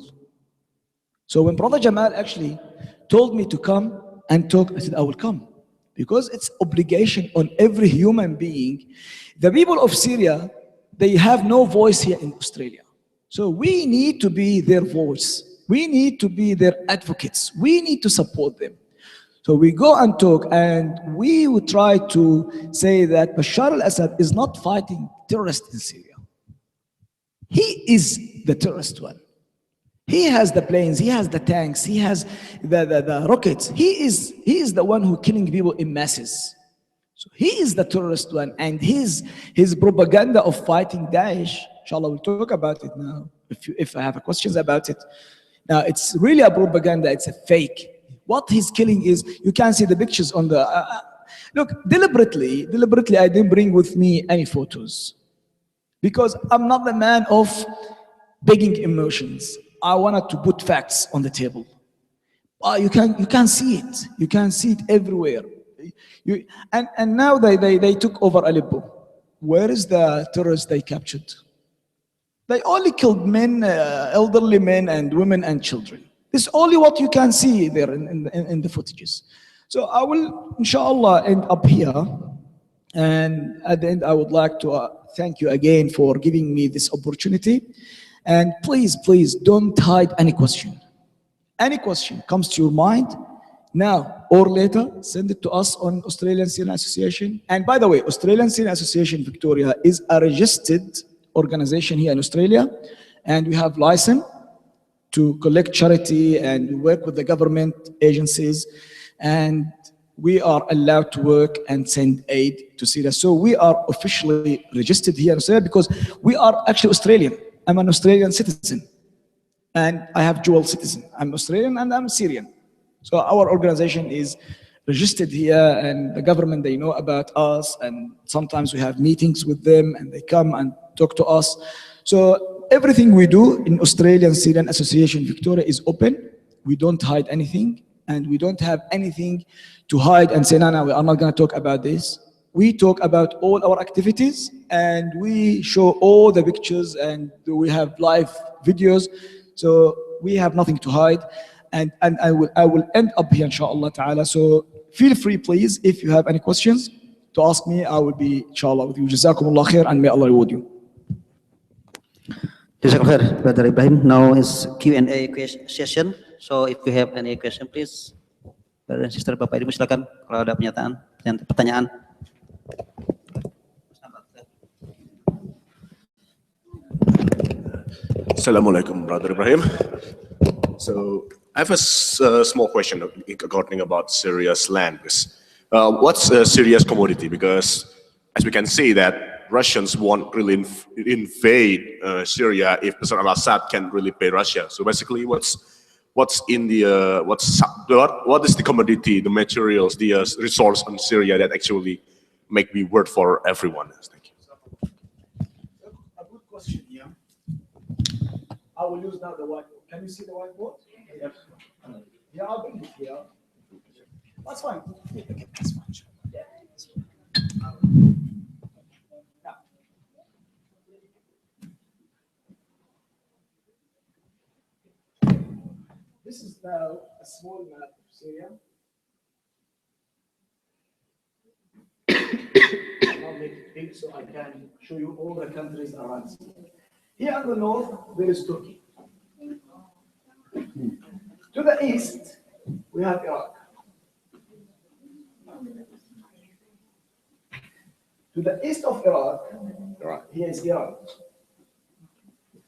So when Brother Jamal actually told me to come and talk, I said, I will come. Because it's obligation on every human being. The people of Syria, they have no voice here in Australia. So we need to be their voice. We need to be their advocates. We need to support them. So we go and talk, and we would try to say that Bashar al-Assad is not fighting terrorists in Syria. He is the terrorist one. He has the planes, he has the tanks, he has the rockets. He is the one who killing people in masses. So he is the terrorist one, and his propaganda of fighting Daesh, inshallah we'll talk about it now, if I have questions about it. Now it's really a propaganda, it's a fake. What he's killing is, you can see the pictures on the, look, deliberately I didn't bring with me any photos. Because I'm not the man of begging emotions. I wanted to put facts on the table. You can see it. You can see it everywhere. And now they took over Aleppo. Where is the terrorists they captured? They only killed men, elderly men and women and children. This is only what you can see there in the footages. So I will, inshallah, end up here. And at the end, I would like to thank you again for giving me this opportunity. And please, please don't hide any question. Any question comes to your mind, now or later, send it to us on Australian Syrian Association. And by the way, Australian Syrian Association Victoria is a registered organization here in Australia. And we have license to collect charity and work with the government agencies. And we are allowed to work and send aid to Syria. So we are officially registered here in Australia because we are actually Australian. I'm an Australian citizen, and I have dual citizen. I'm Australian and I'm Syrian. So our organization is registered here, and the government, they know about us, and sometimes we have meetings with them and they come and talk to us. So everything we do in Australian Syrian Association Victoria is open. We don't hide anything, and we don't have anything to hide and say, no, we are not going to talk about this. We talk about all our activities, and we show all the pictures, and we have live videos. So we have nothing to hide. And I will end up here, inshallah ta'ala. So feel free, please, if you have any questions, to ask me. I will be, inshallah, with you. Jazakumullah khair, and may Allah reward you. Jazakumullah khair, Brother Ibrahim. Now is Q&A session. So if you have any question, please Brother and sister, Bapak Ibu silakan kalau ada pertanyaan. Assalamualaikum, Brother Ibrahim. So I have a small question regarding about Syria's land. What's Syria's commodity? Because as we can see that Russians won't really invade Syria if Bashar al-Assad can't really pay Russia. So basically, what is the commodity, the materials, the resource on Syria that actually make me work for everyone? Thank you. A good question here. I will use now the whiteboard. Can you see the whiteboard? Yes. Yeah, I'll bring it here. That's fine. That's fine. Yeah. Now, this is now a small map of Syria. I'll make it big so I can show you all the countries around Syria. Here in the north, there is Turkey. To the east, we have Iraq. To the east of Iraq, here is Iran.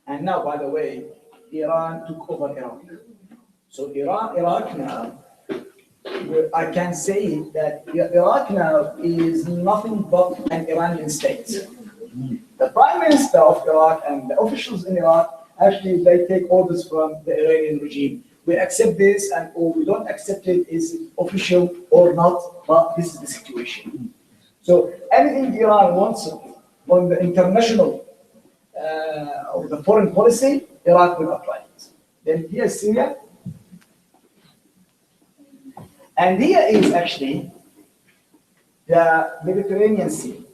And now, by the way, Iran took over Iraq. So Iraq now, I can say that Iraq now is nothing but an Iranian state. The Prime Minister of Iraq and the officials in Iraq, actually, they take orders from the Iranian regime. We accept this, or we don't accept it, is official or not, but this is the situation. So anything Iran wants on the international or the foreign policy, Iraq will apply it. Then here's Syria. And here is actually the Mediterranean Sea.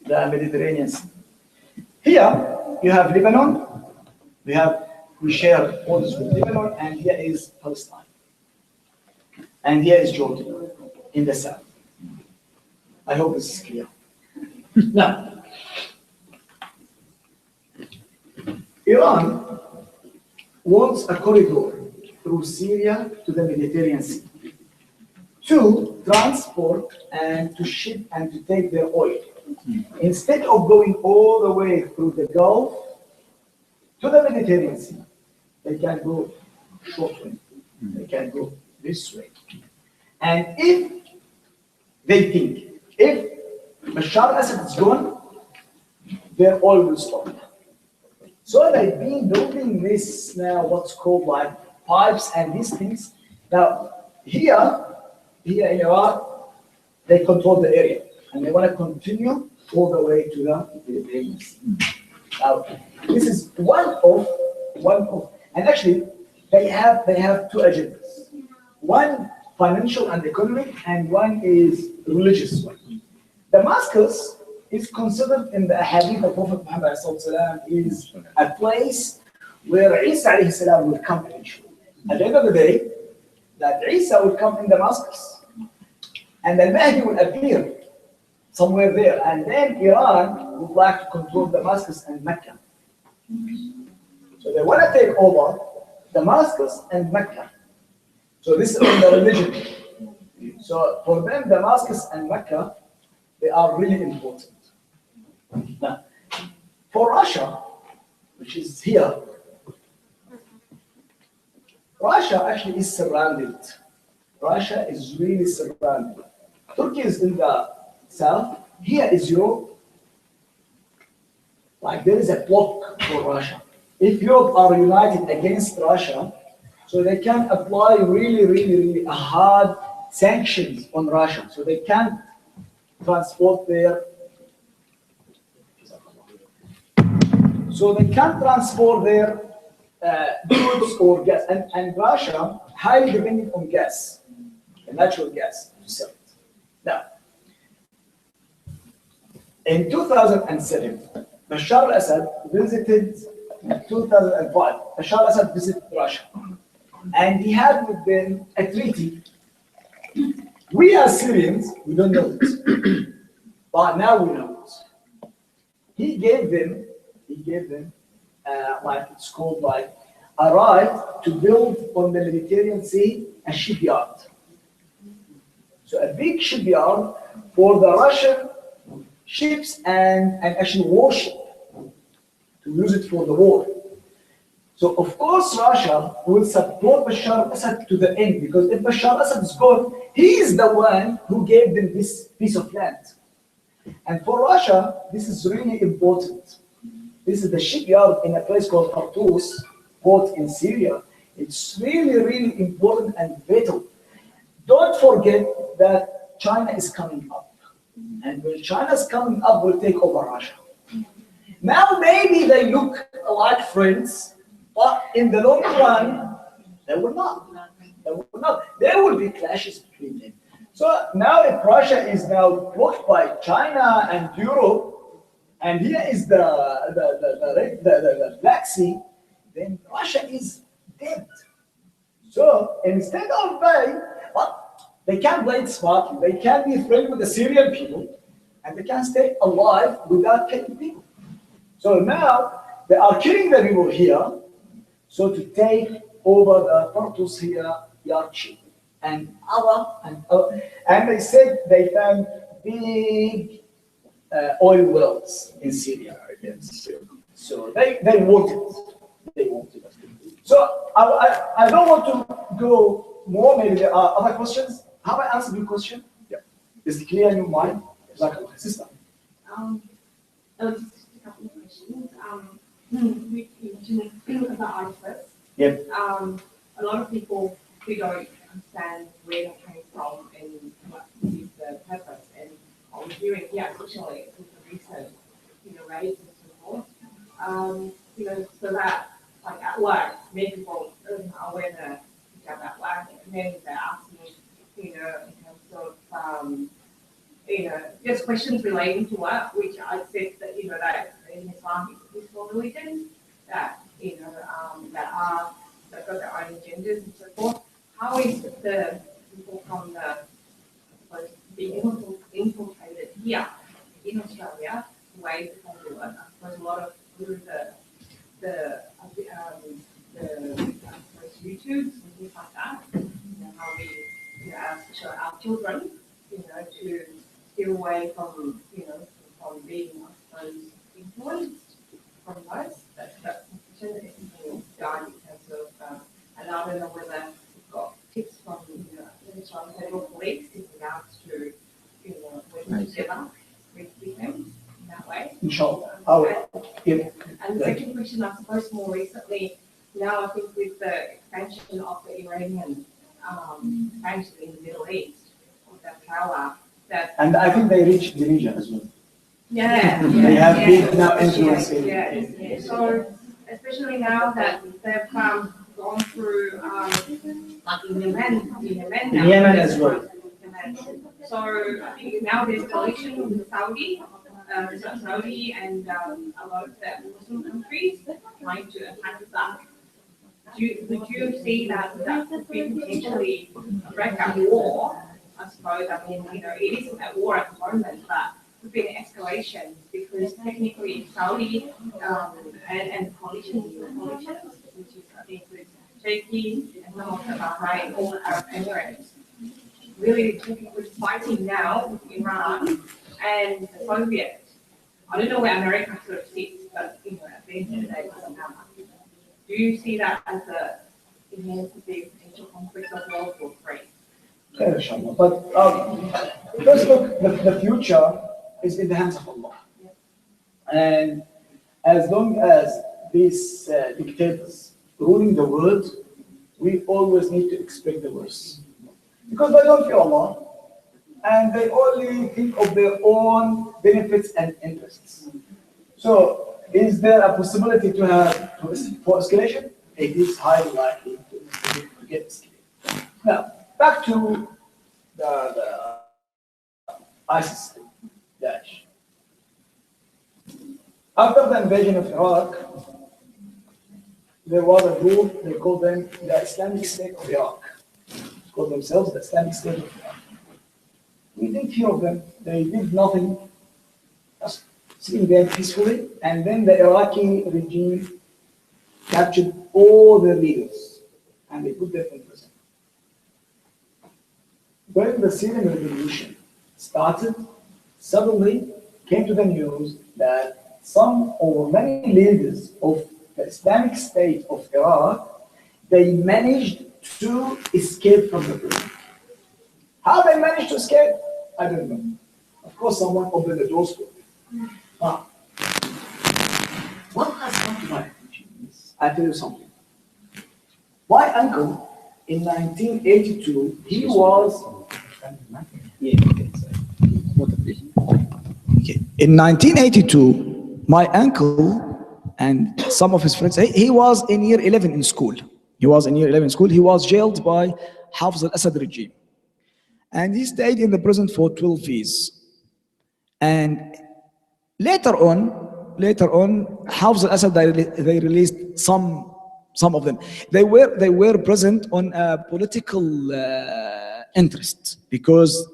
The Mediterranean Sea. Here you have Lebanon. We share borders with Lebanon, and here is Palestine. And here is Jordan in the south. I hope this is clear. Now, Iran wants a corridor through Syria to the Mediterranean Sea to transport and to ship and to take their oil. Instead of going all the way through the Gulf to the Mediterranean Sea, they can go short way. They can go this way. And if they think, if Bashar al-Assad is gone, their oil will stop. So they've been building this now, what's called like pipes and these things. Now, here in Iraq, they control the area. And they want to continue all the way to the Mediterranean Sea. Now, this is one of, and actually, they have two agendas. One financial and economic, and one is religious one. Damascus is considered in the hadith of Prophet Muhammad is a place where Isa will come eventually. At the end of the day, that Isa will come in Damascus, and the Mahdi will appear somewhere there, and then Iran would like to control Damascus and Mecca. So they want to take over Damascus and Mecca. So this is on the religion. So for them, Damascus and Mecca, they are really important. Now, for Russia, which is here, Russia actually is surrounded. Russia is really surrounded. Turkey is in the south. Here is Europe. Like there is a block for Russia. If Europe are united against Russia, so they can apply really hard sanctions on Russia. So they can't transport their goods or gas. And Russia highly dependent on gas, natural gas to sell it. Now, in 2007, Bashar al-Assad visited, in 2005, Bashar al-Assad visited Russia. And he had with them a treaty. We as Syrians, we don't know it. But now we know it. He gave them, like it's called like a right to build on the Mediterranean Sea a shipyard. So a big shipyard for the Russian ships and actually warship to use it for the war. So of course Russia will support Bashar al-Assad to the end, because if Bashar al-Assad is gone, he is the one who gave them this piece of land. And for Russia, this is really important. This is the shipyard in a place called Tartus, port in Syria. It's really, really important and vital. Don't forget that China is coming up. And when China is coming up, we'll take over Russia. Now maybe they look like friends, but in the long run, they will not. They will not. There will be clashes between them. So now if Russia is now blocked by China and Europe, and here is the Black Sea, then Russia is dead. So instead of they can play it smartly. They can be friendly with the Syrian people, and they can stay alive without killing people. So now they are killing the people here, so to take over the Tartus here yardship and and they said they found big oil wells in Syria. So they want it. They want it. So I don't want to go more. Maybe there are other questions. Have I answered your question? Yeah. Is it clear in your mind? Like my sister. Just a couple of questions. We mentioned about ISIS. Yep. A lot of people who don't understand where they came from and what is the purpose. And what we're doing here, especially with the recent, raids and so forth, so that, like at work, many people are aware that at work, and then they're asking, in terms of, just questions relating to work, which I said that, that in Islam is a peaceful religion, that, that got their own agendas and so forth. How is the people from being infiltrated here in Australia, the way that they do it? I suppose a lot of the YouTubes and things like that, how we show our children, to steer away from, from being, I suppose, influenced from those. That's a question that is done in terms of, and I don't know whether we've got tips from, from federal police in regards to, working together with them in that way. Inshallah. And the second question, I suppose, more recently, now I think with the expansion of the Iranian expansion in the Middle East, of that power, that and I think they reached the region as well. Yeah, they have big now influence. So especially now that they've gone through like in Yemen as well. So I think now there's coalition with Saudi and a lot of the Muslim countries trying to attack that. Would you see that could be potentially a breakout war? I suppose. I mean, it isn't at war at the moment, but could be an escalation because technically Saudi and coalitions, which is I think with Turkey and some of the Bahrain, all the Arab Emirates, really with fighting now with Iran and the Soviet. I don't know where America sort of sits, but at the end of the day, it doesn't matter. Do you see that as a potential conflict of World War III? Okay, inshallah. But first look, the future is in the hands of Allah. And as long as these dictators ruling the world, we always need to expect the worst. Because they don't fear Allah, and they only think of their own benefits and interests. So, is there a possibility to have for escalation? It is highly likely to get escalated. Now, back to the ISIS Daesh. After the invasion of Iraq, there was a group, they called them the Islamic State of Iraq. They called themselves the Islamic State of Iraq. We didn't hear of them. They did nothing, just sitting there peacefully. And then the Iraqi regime captured all their leaders and they put them in prison. when the Syrian revolution started, suddenly came to the news that some or many leaders of the Islamic State of Iraq, they managed to escape from the prison. How they managed to escape, I don't know. Of course, someone opened the doors for them. What has come to my attention is, I'll tell you something. My uncle, in 1982, he was... Okay. In 1982, my uncle and some of his friends, he was in year 11 in school. He was in year 11 in school. He was jailed by Hafez al-Assad regime. And he stayed in the prison for 12 years. And later on, Hafez al-Assad, they released some of them. They were present on a political interest because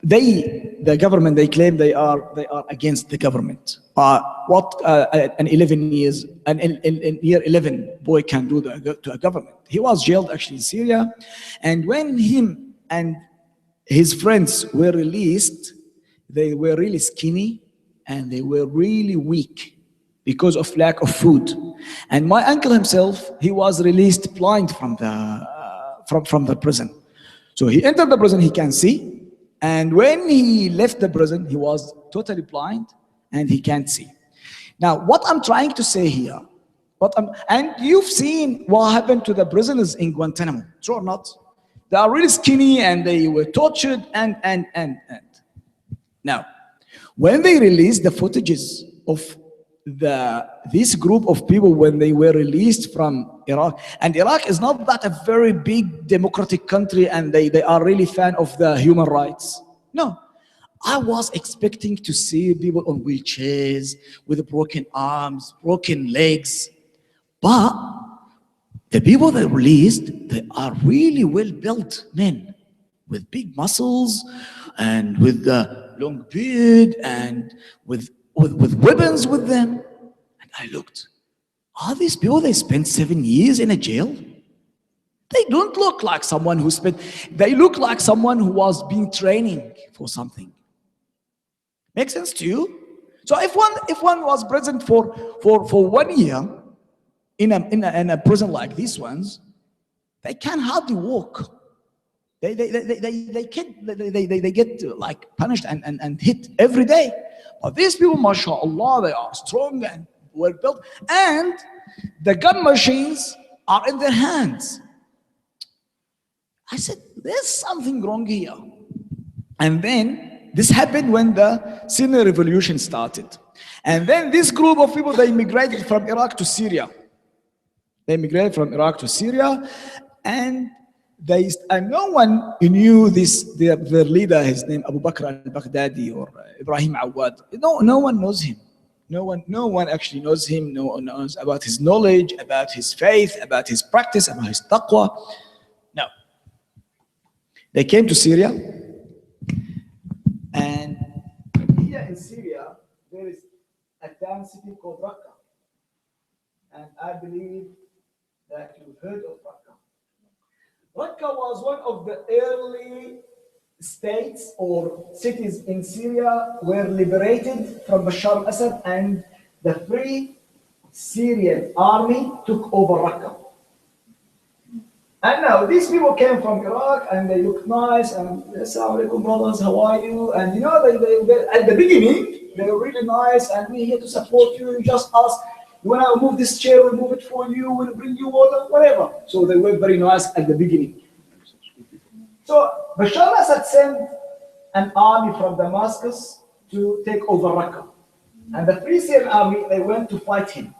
the government, they claim they are against the government. What an year 11 boy can do to a government? He was jailed actually in Syria, and when him and his friends were released, they were really skinny and they were really weak because of lack of food. And my uncle himself, he was released blind from the prison. So he entered the prison, he can see, and when he left the prison, he was totally blind and he can't see. Now, what I'm trying to say here, and you've seen what happened to the prisoners in Guantanamo, true or not? They are really skinny and they were tortured and. Now, when they released the footages of this group of people when they were released from Iraq, and Iraq is not that a very big democratic country and they are really fan of the human rights. No, I was expecting to see people on wheelchairs with broken arms, broken legs, but the people they released, they are really well-built men with big muscles and with the long beard and with weapons with them. And I looked, are these people, they spent 7 years in a jail? They don't look like someone who they look like someone who was being training for something. Make sense to you? So if one was present for 1 year in a prison like these ones, they can hardly walk. They get like punished and hit every day. But these people, mashallah, they are strong and well built, and the gun machines are in their hands. I said, there's something wrong here. And then this happened when the Syrian revolution started. And then this group of people, they migrated from Iraq to Syria. And no one knew their leader, his name Abu Bakr al-Baghdadi or Ibrahim Awad. No one knows him. No one actually knows him. No one knows about his knowledge, about his faith, about his practice, about his taqwa. No. They came to Syria, and here in Syria, there is a town city called Raqqa. And I believe that you've heard of Raqqa. Raqqa was one of the early states or cities in Syria were liberated from Bashar al-Assad, and the Free Syrian Army took over Raqqa. And now these people came from Iraq and they look nice and Assalamu alaikum brothers, how are you? And you know, they at the beginning, they were really nice and we're here to support you. You just ask, you want to move this chair, we'll move it for you, we'll bring you water, whatever. So they were very nice at the beginning. So Bashar al-Assad sent an army from Damascus to take over Raqqa. And the Free Syrian Army, they went to fight him.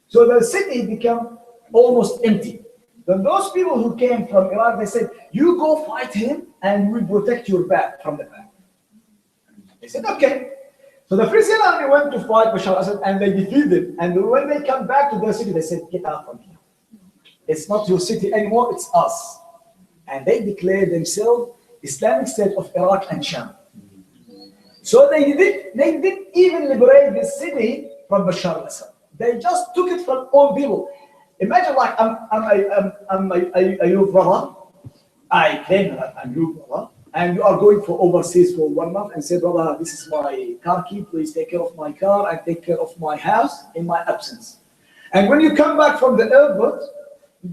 So the city became almost empty. Then those people who came from Iraq, they said, you go fight him and we'll protect your back from the back. They said, okay. So the Free Syrian Army went to fight Bashar al-Assad and they defeated him. And when they come back to their city, they said, get out from here. It's not your city anymore, it's us. And they declared themselves Islamic State of Iraq and Sham. So they didn't even liberate the city from Bashar al-Assad. They just took it from all people. Imagine like I'm a youth brother. I claim that I'm your brother, and you are going for overseas for 1 month and say, brother, this is my car key, please take care of my car and take care of my house in my absence. And when you come back from the airport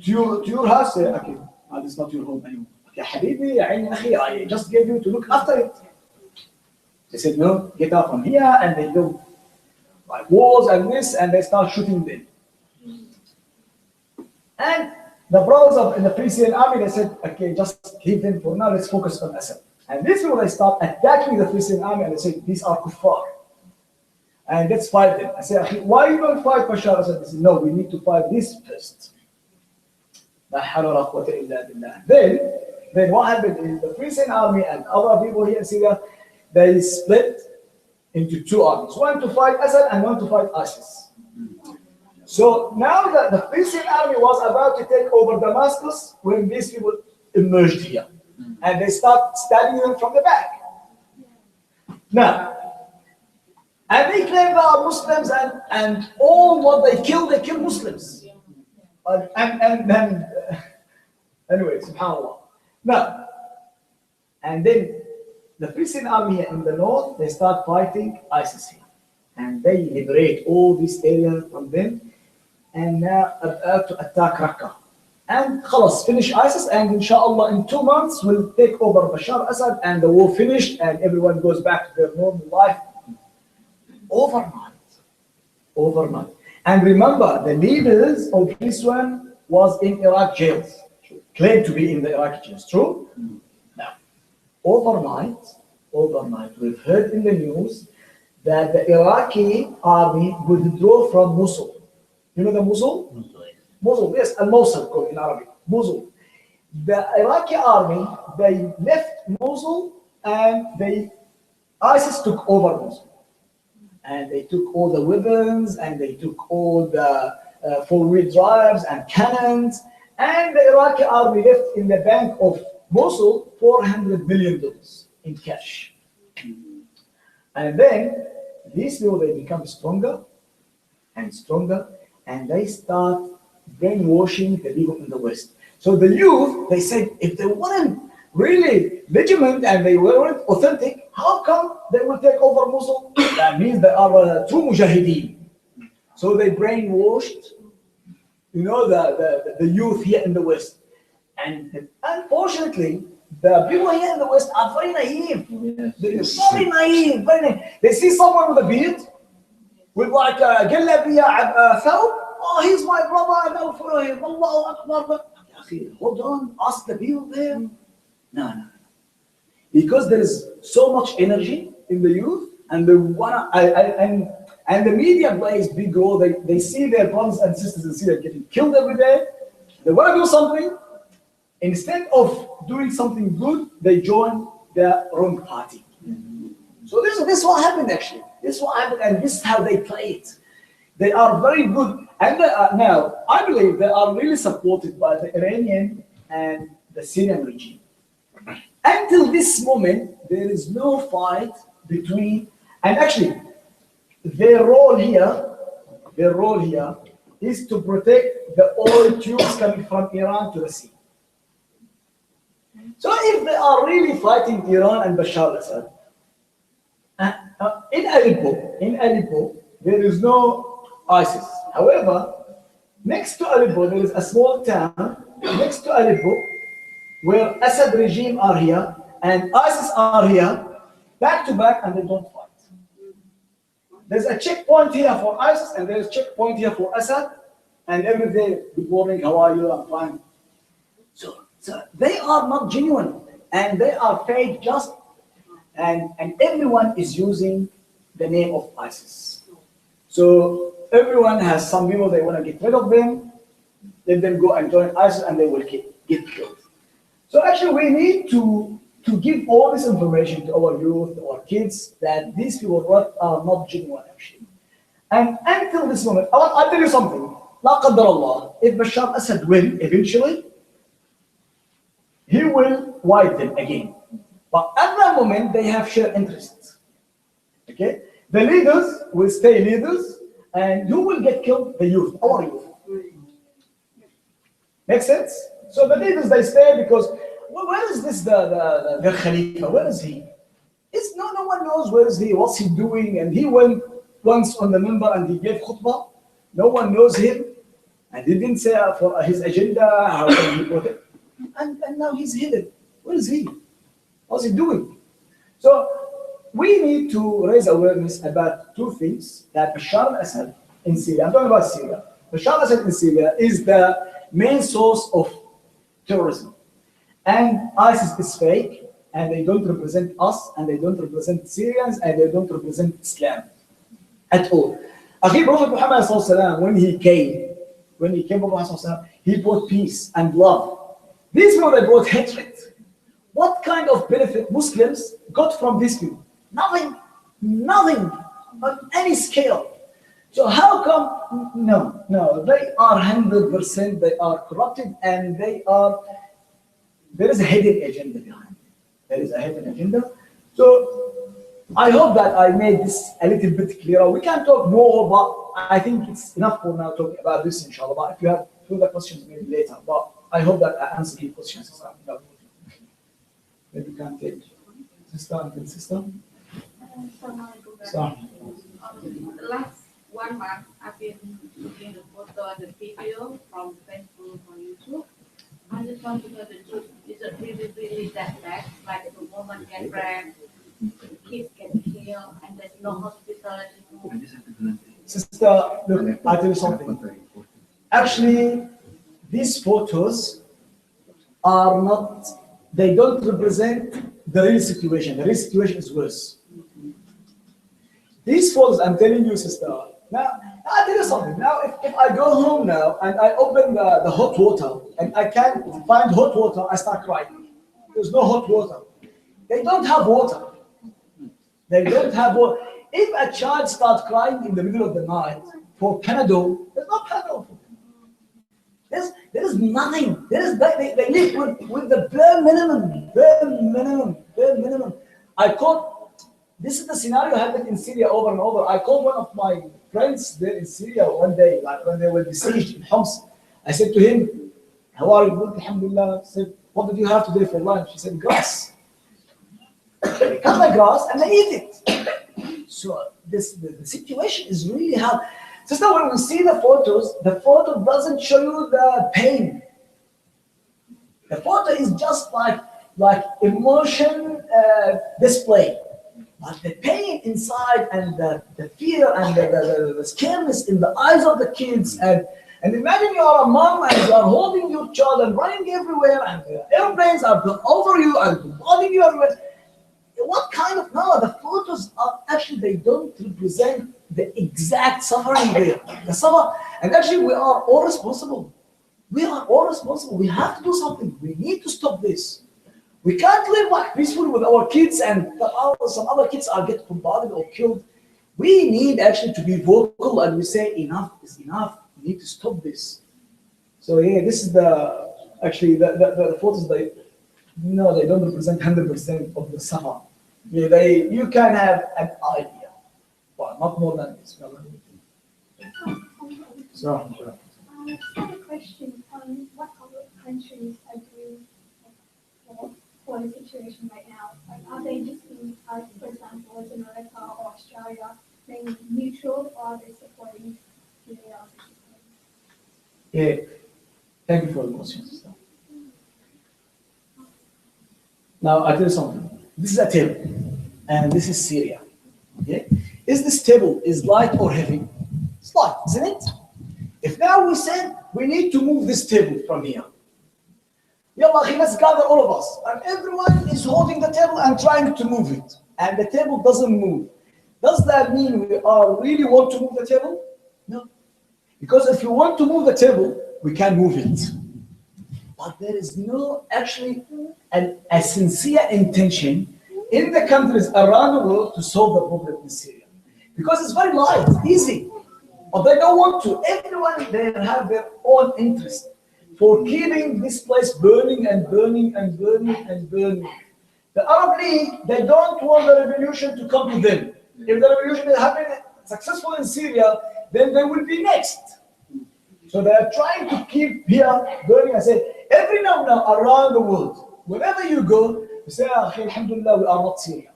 to your house, say, okay, this is not your home anymore. Okay, Habibi, I just gave you to look after it. They said, no, get out from here, and they go like walls and this, and they start shooting them. And the brothers in the Free Syrian army, they said, okay, just leave them for now, let's focus on Assad. And this is when they start attacking the Free Syrian army, and they say, these are kuffar. And let's fight them. I say, why you don't fight Bashar Assad? They said, no, we need to fight this first. Then what happened is the Free Syrian army and other people here in Syria, they split into two armies, one to fight Assad and one to fight ISIS. So now that the Free Syrian army was about to take over Damascus, when these people emerged here, and they start stabbing them from the back. Now, and they claim they are Muslims, and all what they kill Muslims. And then, anyway, subhanAllah. Now, and then the Free Syrian army in the north, they start fighting ISIS here. And they liberate all this area from them, and now about to attack Raqqa. And khalas, finish ISIS, and inshallah in 2 months we'll take over Bashar Assad, and the war finished, and everyone goes back to their normal life. Overnight. And remember, the leaders of this one was in Iraq jails, claimed to be in the Iraqi jails, true? Now, overnight, we've heard in the news that the Iraqi army withdrew from Mosul. You know the Mosul? Mosul, yes, Al-Mosul called in Arabic, Mosul. The Iraqi army, they left Mosul, and ISIS took over Mosul. And they took all the weapons, and they took all the four-wheel drives and cannons, and the Iraqi army left in the bank of Mosul $400 million in cash. And then these people, they become stronger and stronger, and they start brainwashing the people in the West. So the youth, they said, if they weren't really legitimate and they weren't authentic, how come they will take over Mosul? That means they are true mujahideen. So they brainwashed, the youth here in the West. And unfortunately, the people here in the West are very naive. They're very naive. They see someone with a beard, with like a jalabiya, thawb. Oh, he's my brother, I know follow him. Allahu Akbar. Hold on, ask the people there. No. Because there is so much energy in the youth, and they wanna, and the media plays big role. They see their brothers and sisters in Syria getting killed every day. They want to do something. Instead of doing something good, they join the wrong party. So this is what happened actually. This is what happened, and this is how they play it. They are very good, and now I believe they are really supported by the Iranian and the Syrian regime. Until this moment, there is no fight between, and actually, their role here is to protect the oil tubes coming from Iran to the sea. So if they are really fighting Iran and Bashar al-Assad, in Aleppo, there is no ISIS. However, next to Aleppo, there is a small town next to Aleppo where Assad regime are here and ISIS are here, back to back, and they don't fight. There's a checkpoint here for ISIS, and there's a checkpoint here for Assad, and every day, good morning, how are you? I'm fine. So they are not genuine, and they are fake just, and everyone is using the name of ISIS. So everyone has some people, they want to get rid of them, let them go and join ISIS, and they will get killed. So actually, we need to give all this information to our youth, to our kids, that these people are not genuine actually. And until this moment, I'll tell you something. La qadar Allah, if Bashar Assad win eventually, he will wipe them again. But at that moment, they have shared interests. Okay? The leaders will stay leaders, and who will get killed? The youth, our youth. Make sense? So the leaders, they stay because where is this the Khalifa? Where is he? It's no one knows where is he, what's he doing, and he went once on the member and he gave khutbah. No one knows him, and he didn't say for his agenda how can he put it, and now he's hidden. Where is he? What's he doing? So we need to raise awareness about two things: that Bashar al-Assad in Syria, I'm talking about Syria. Bashar al-Assad in Syria is the main source of terrorism, and ISIS is fake, and they don't represent us, and they don't represent Syrians, and they don't represent Islam at all. Akhi Prophet Muhammad ﷺ, when he came, he brought peace and love. These people, they brought hatred. What kind of benefit Muslims got from these people? Nothing on any scale. So how come? No, they are 100%, they are corrupted, and there is a hidden agenda behind it. There is a hidden agenda. So I hope that I made this a little bit clearer. We can talk more, but I think it's enough for now talking about this, inshallah. But if you have further questions, maybe later. But I hope that I answered your questions. Maybe you can take sister and then sister. So. The last 1 month, I've been looking the photo and the video from Facebook or YouTube. I just want to know the truth. Is it really that bad? Like the woman get raped, kids get killed, and there's no hospital anymore? Sister, look, I'll tell you something. Actually, these photos are not, they don't represent the real situation. The real situation is worse. These photos, I'm telling you, sister, now I'll tell you something. Now, if I go home now and I open the hot water and I can't find hot water, I start crying. There's no hot water. They don't have water. They don't have water. If a child starts crying in the middle of the night for Panadol, there's no Panadol for them. There is nothing. They live with the bare minimum. This is the scenario happened in Syria over and over. I called one of my friends there in Syria one day, like when they were besieged in Homs. I said to him, how are you? Good, alhamdulillah. I said, what did you have today for lunch? He said, grass. They cut the grass and they eat it. So the situation is really hard. Sister, when we see the photo doesn't show you the pain. The photo is just like emotion display. But the pain inside and the fear and the scaredness in the eyes of the kids, and imagine you are a mom and you are holding your child and running everywhere, and the airplanes are over you and bombarding you everywhere. What kind of, no, the photos are actually, they don't represent the exact suffering there. The suffer, and actually we are all responsible. We are all responsible. We have to do something. We need to stop this. We can't live like peacefully with our kids and some other kids are getting bombarded or killed. We need actually to be vocal and we say enough is enough. We need to stop this. So yeah, this is actually the photos. They don't represent 100% of the summer. Yeah, you can have an idea, but not more than this. So. I have a question on what other countries are doing for the situation right now. Like, are they just being, for example, as America or Australia, being neutral, or are they supporting Syria? Yeah, thank you for the question. Now, I tell you something. This is a table, and this is Syria. Okay? Is this table is light or heavy? It's light, isn't it? If now we said we need to move this table from here, Yalla, let's gather all of us, and everyone is holding the table and trying to move it, and the table doesn't move. Does that mean we really want to move the table? No. Because if you want to move the table, we can move it. But there is no actually a sincere intention in the countries around the world to solve the problem in Syria. Because it's very light, easy. But they don't want to. Everyone, they have their own interest for keeping this place burning and burning and burning and burning. The Arab League, they don't want the revolution to come to them. If the revolution is happening successful in Syria, then they will be next. So they are trying to keep here burning. I said, every now and then around the world, wherever you go, you say, Alhamdulillah, we are not Syria.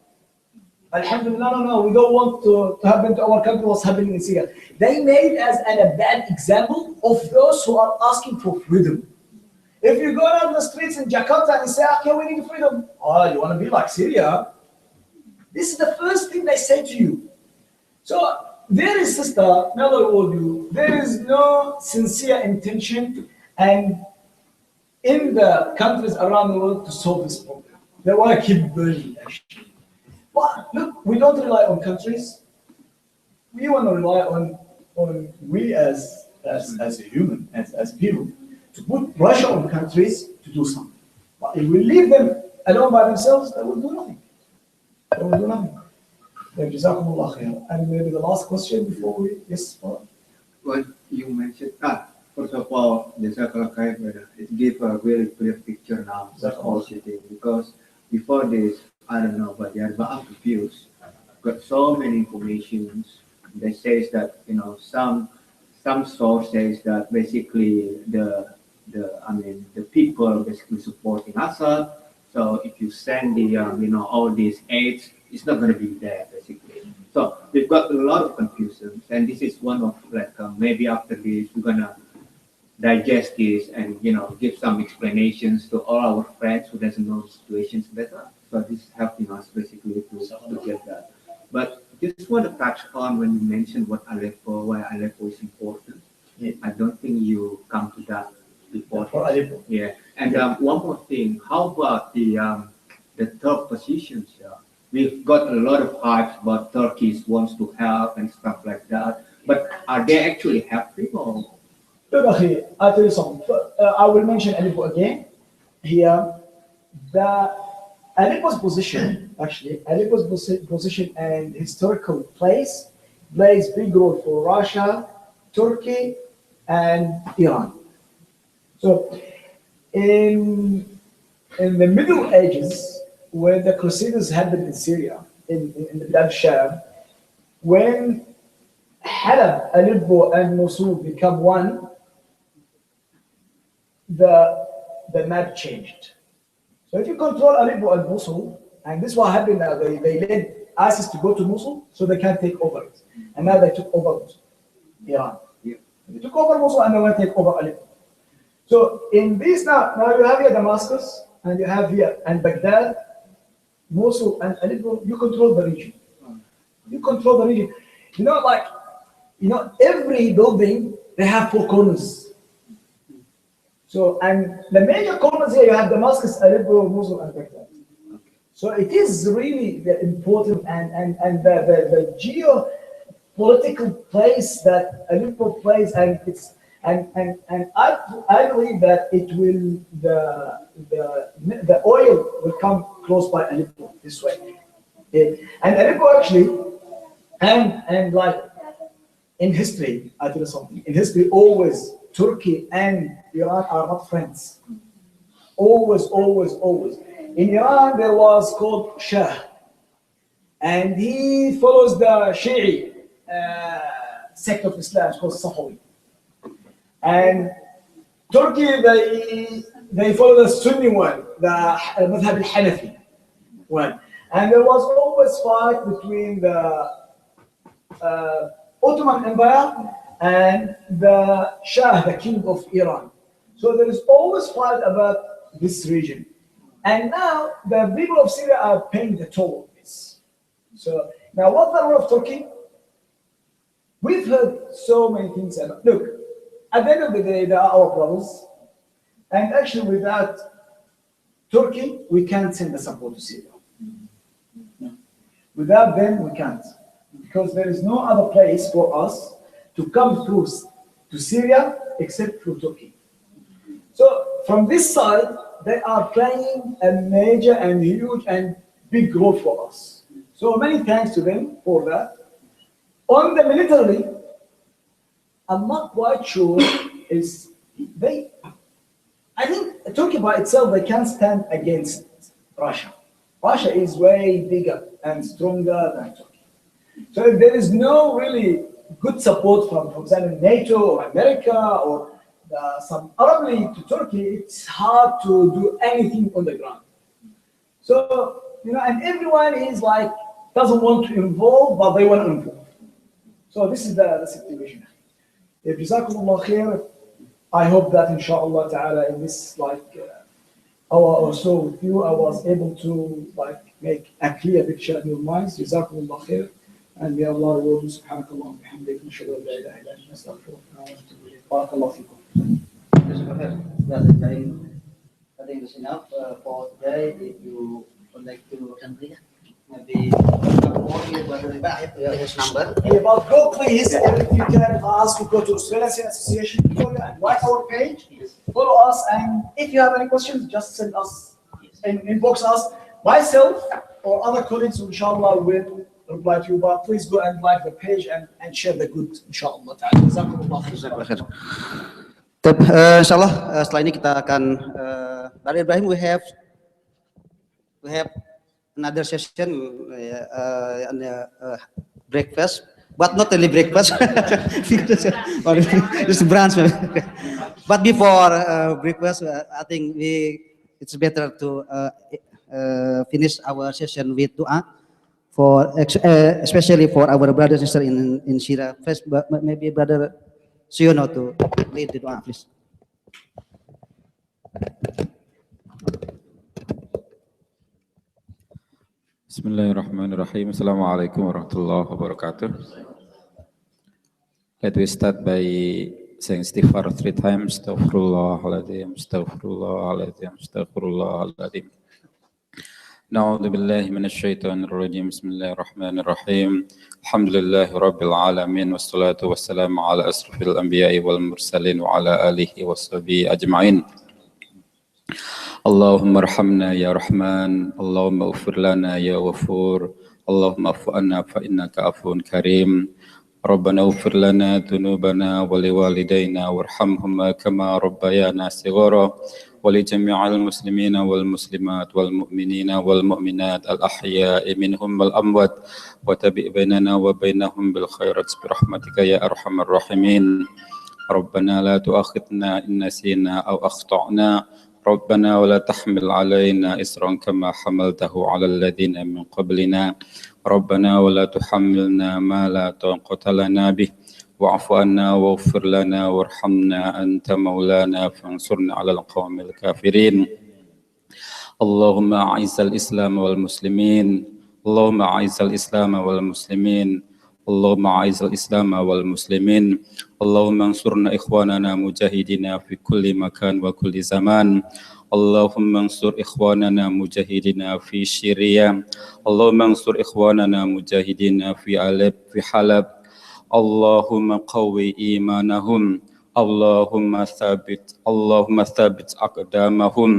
Alhamdulillah, no, we don't want to happen to our country what's happening in Syria. They made as a bad example of those who are asking for freedom. If you go down the streets in Jakarta and say, okay, we need freedom. Oh, you want to be like Syria? This is the first thing they say to you. So there is, sister, may Allah reward you, there is no sincere intention and in the countries around the world to solve this problem. They want to keep burning, actually. But look, we don't rely on countries. We want to rely on we as a human, as people, to put pressure on countries to do something. But if we leave them alone by themselves, they will do nothing. They will do nothing. Jazakumullah khair. And maybe the last question before we, yes, Well, you mentioned, first of all, Jazakallah khair, brother. It gave a very clear picture now of the whole city, because before this, I don't know, but I'm confused. Got so many informations that says that, you know, some source says that basically the people basically supporting Assad. So if you send the all these aids, it's not going to be there basically. So we've got a lot of confusion, and this is one of maybe after this we're gonna digest this and give some explanations to all our friends who doesn't know the situations better. So this is helping us basically to get that. But just want to touch on when you mentioned why Aleppo is important. Yeah. I don't think you come to that before. For Aleppo. Yeah. And one more thing, how about the third positions? We've got a lot of hype about Turkey wants to help and stuff like that. But are they actually helping or? Look, I'll tell you something. I will mention Aleppo again. Here, Aleppo's position, and historical place plays big role for Russia, Turkey, and Iran. So, in the Middle Ages, when the Crusaders happened in Syria, in the Bilad Sham, when Halab, Aleppo, and Mosul become one, the map changed. So if you control Aleppo and Mosul, and this is what happened now, they led ISIS to go to Mosul so they can't take over it. And now they took over Mosul, Iran. Yeah. They took over Mosul and they want to take over Aleppo. So in this now you have here Damascus, and you have here and Baghdad, Mosul and Aleppo. You control the region. You control the region. Every building, they have 4 corners. So, and the major corners here, you have Damascus, Aleppo, Mosul, and Baghdad. So it is really important, and the geopolitical place that Aleppo plays, and it's and I believe that it will the oil will come close by Aleppo this way. And Aleppo actually, and like in history, I tell you something. In history, always Turkey and Iran are not friends. Always, always, always. In Iran, there was called Shah, and he follows the Shi'i sect of Islam, it's called Safawi. And Turkey, they follow the Sunni one, the Madhab al-Hanafi one. And there was always fight between the Ottoman Empire and the Shah, the king of Iran. So there is always fight about this region. And now the people of Syria are paying the toll of this. So now what's the role of Turkey? We've heard so many things about, look, at the end of the day, they are our brothers. And actually without Turkey, we can't send the support to Syria. No. Without them, we can't. Because there is no other place for us to come through to Syria except through Turkey. So from this side, they are playing a major and huge and big role for us. So many thanks to them for that. On the military, I'm not quite sure I think Turkey by itself, they can't stand against Russia. Russia is way bigger and stronger than Turkey. So if there is no really good support from example, NATO or America or some Arab League to Turkey, it's hard to do anything on the ground. So, and everyone is like, doesn't want to involve, but they want to involve. So this is the situation. Jazakumullah khair. I hope that inshallah ta'ala in this hour or so with you, I was able to make a clear picture in your minds. Jazakumullah khair. And may Allah reward you. Subhanakallah wa bihamdik. Inshallah la ilaha illa anta astaghfiruka wa atubu ilayk. Barakallahu fikum. I think it's enough for today. If you would like to maybe his number. Yeah, but go please, if you can ask to go to Australian Association and like our page, follow us, and if you have any questions, just send us, inbox us. Myself or other colleagues, inshallah, will reply to you. But please go and like the page and share the good, inshallah. Insyaallah setelah ini kita akan Brother Ibrahim, we have another session breakfast, but not only breakfast. It's brunch. But before breakfast, I think it's better to finish our session with dua for especially for our brothers and sisters in Syria. First, maybe Brother Siono to lead the dua, please. Bismillahirrahmanirrahim. Assalamualaikum warahmatullahi wabarakatuh. Let we start by saying istighfar 3 times. Astaghfirullahaladzim, astaghfirullahaladzim, astaghfirullahaladzim. Na'udzu billahi minasyaitonir rajim. Bismillahirrahmanirrahim. Alhamdulillahi rabbil alamin wassalatu wassalamu ala asrofil anbiya'i wal mursalin wa ala alihi washabihi ajma'in. Allahumma arhamna ya Rahman, Allahumma ighfir lana ya Ghafur, Allahumma afu anna fa innaka afuwun karim. Rabbana ighfir lana dhunubana wa liwalidayna warhamhuma kama rabbayana shighara wa li jami'il muslimina wal muslimat wal mu'minina wal mu'minat al ahya'i minhum wal amwat wa tabi' bainana wa bainahum bil khairat bi rahmatika ya arhamar rahimin. Rabbana la tu'akhidna in nasina aw akhta'na. ربنا ولا تحمل علينا إصرا كما حملته على الذين من قبلنا ربنا ولا تحملنا ما لا طاقة لنا به واعف عنا واغفر لنا وارحمنا أنت مولانا فانصرنا على القوم الكافرين اللهم أعز الإسلام والمسلمين اللهم أعز الإسلام والمسلمين اللهم أعز الإسلام والمسلمين اللهم انصرنا إخواننا مجاهدين في كل مكان وكل زمان اللهم انصر إخواننا مجاهدين في سوريا اللهم انصر إخواننا مجاهدين في حلب اللهم قوي إيمانهم اللهم ثبت أقدامهم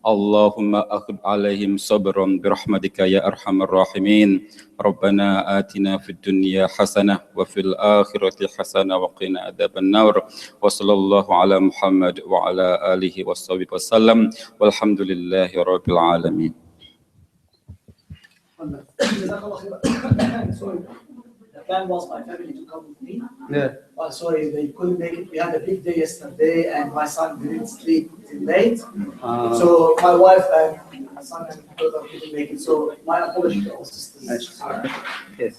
اللهم أخذ عليهم صبرا برحمتك يا أرحم الراحمين ربنا آتنا في الدنيا حسنة وفي الآخرة حسنة وقنا عذاب النار وصلى الله على محمد وعلى آله وصحبه وسلم والحمد لله رب العالمين. Plan was my family to come with me. Yeah. But sorry, they couldn't make it. We had a big day yesterday, and my son didn't sleep till late. So my wife and my son and brother couldn't make it. So my apology to all sisters. Yes.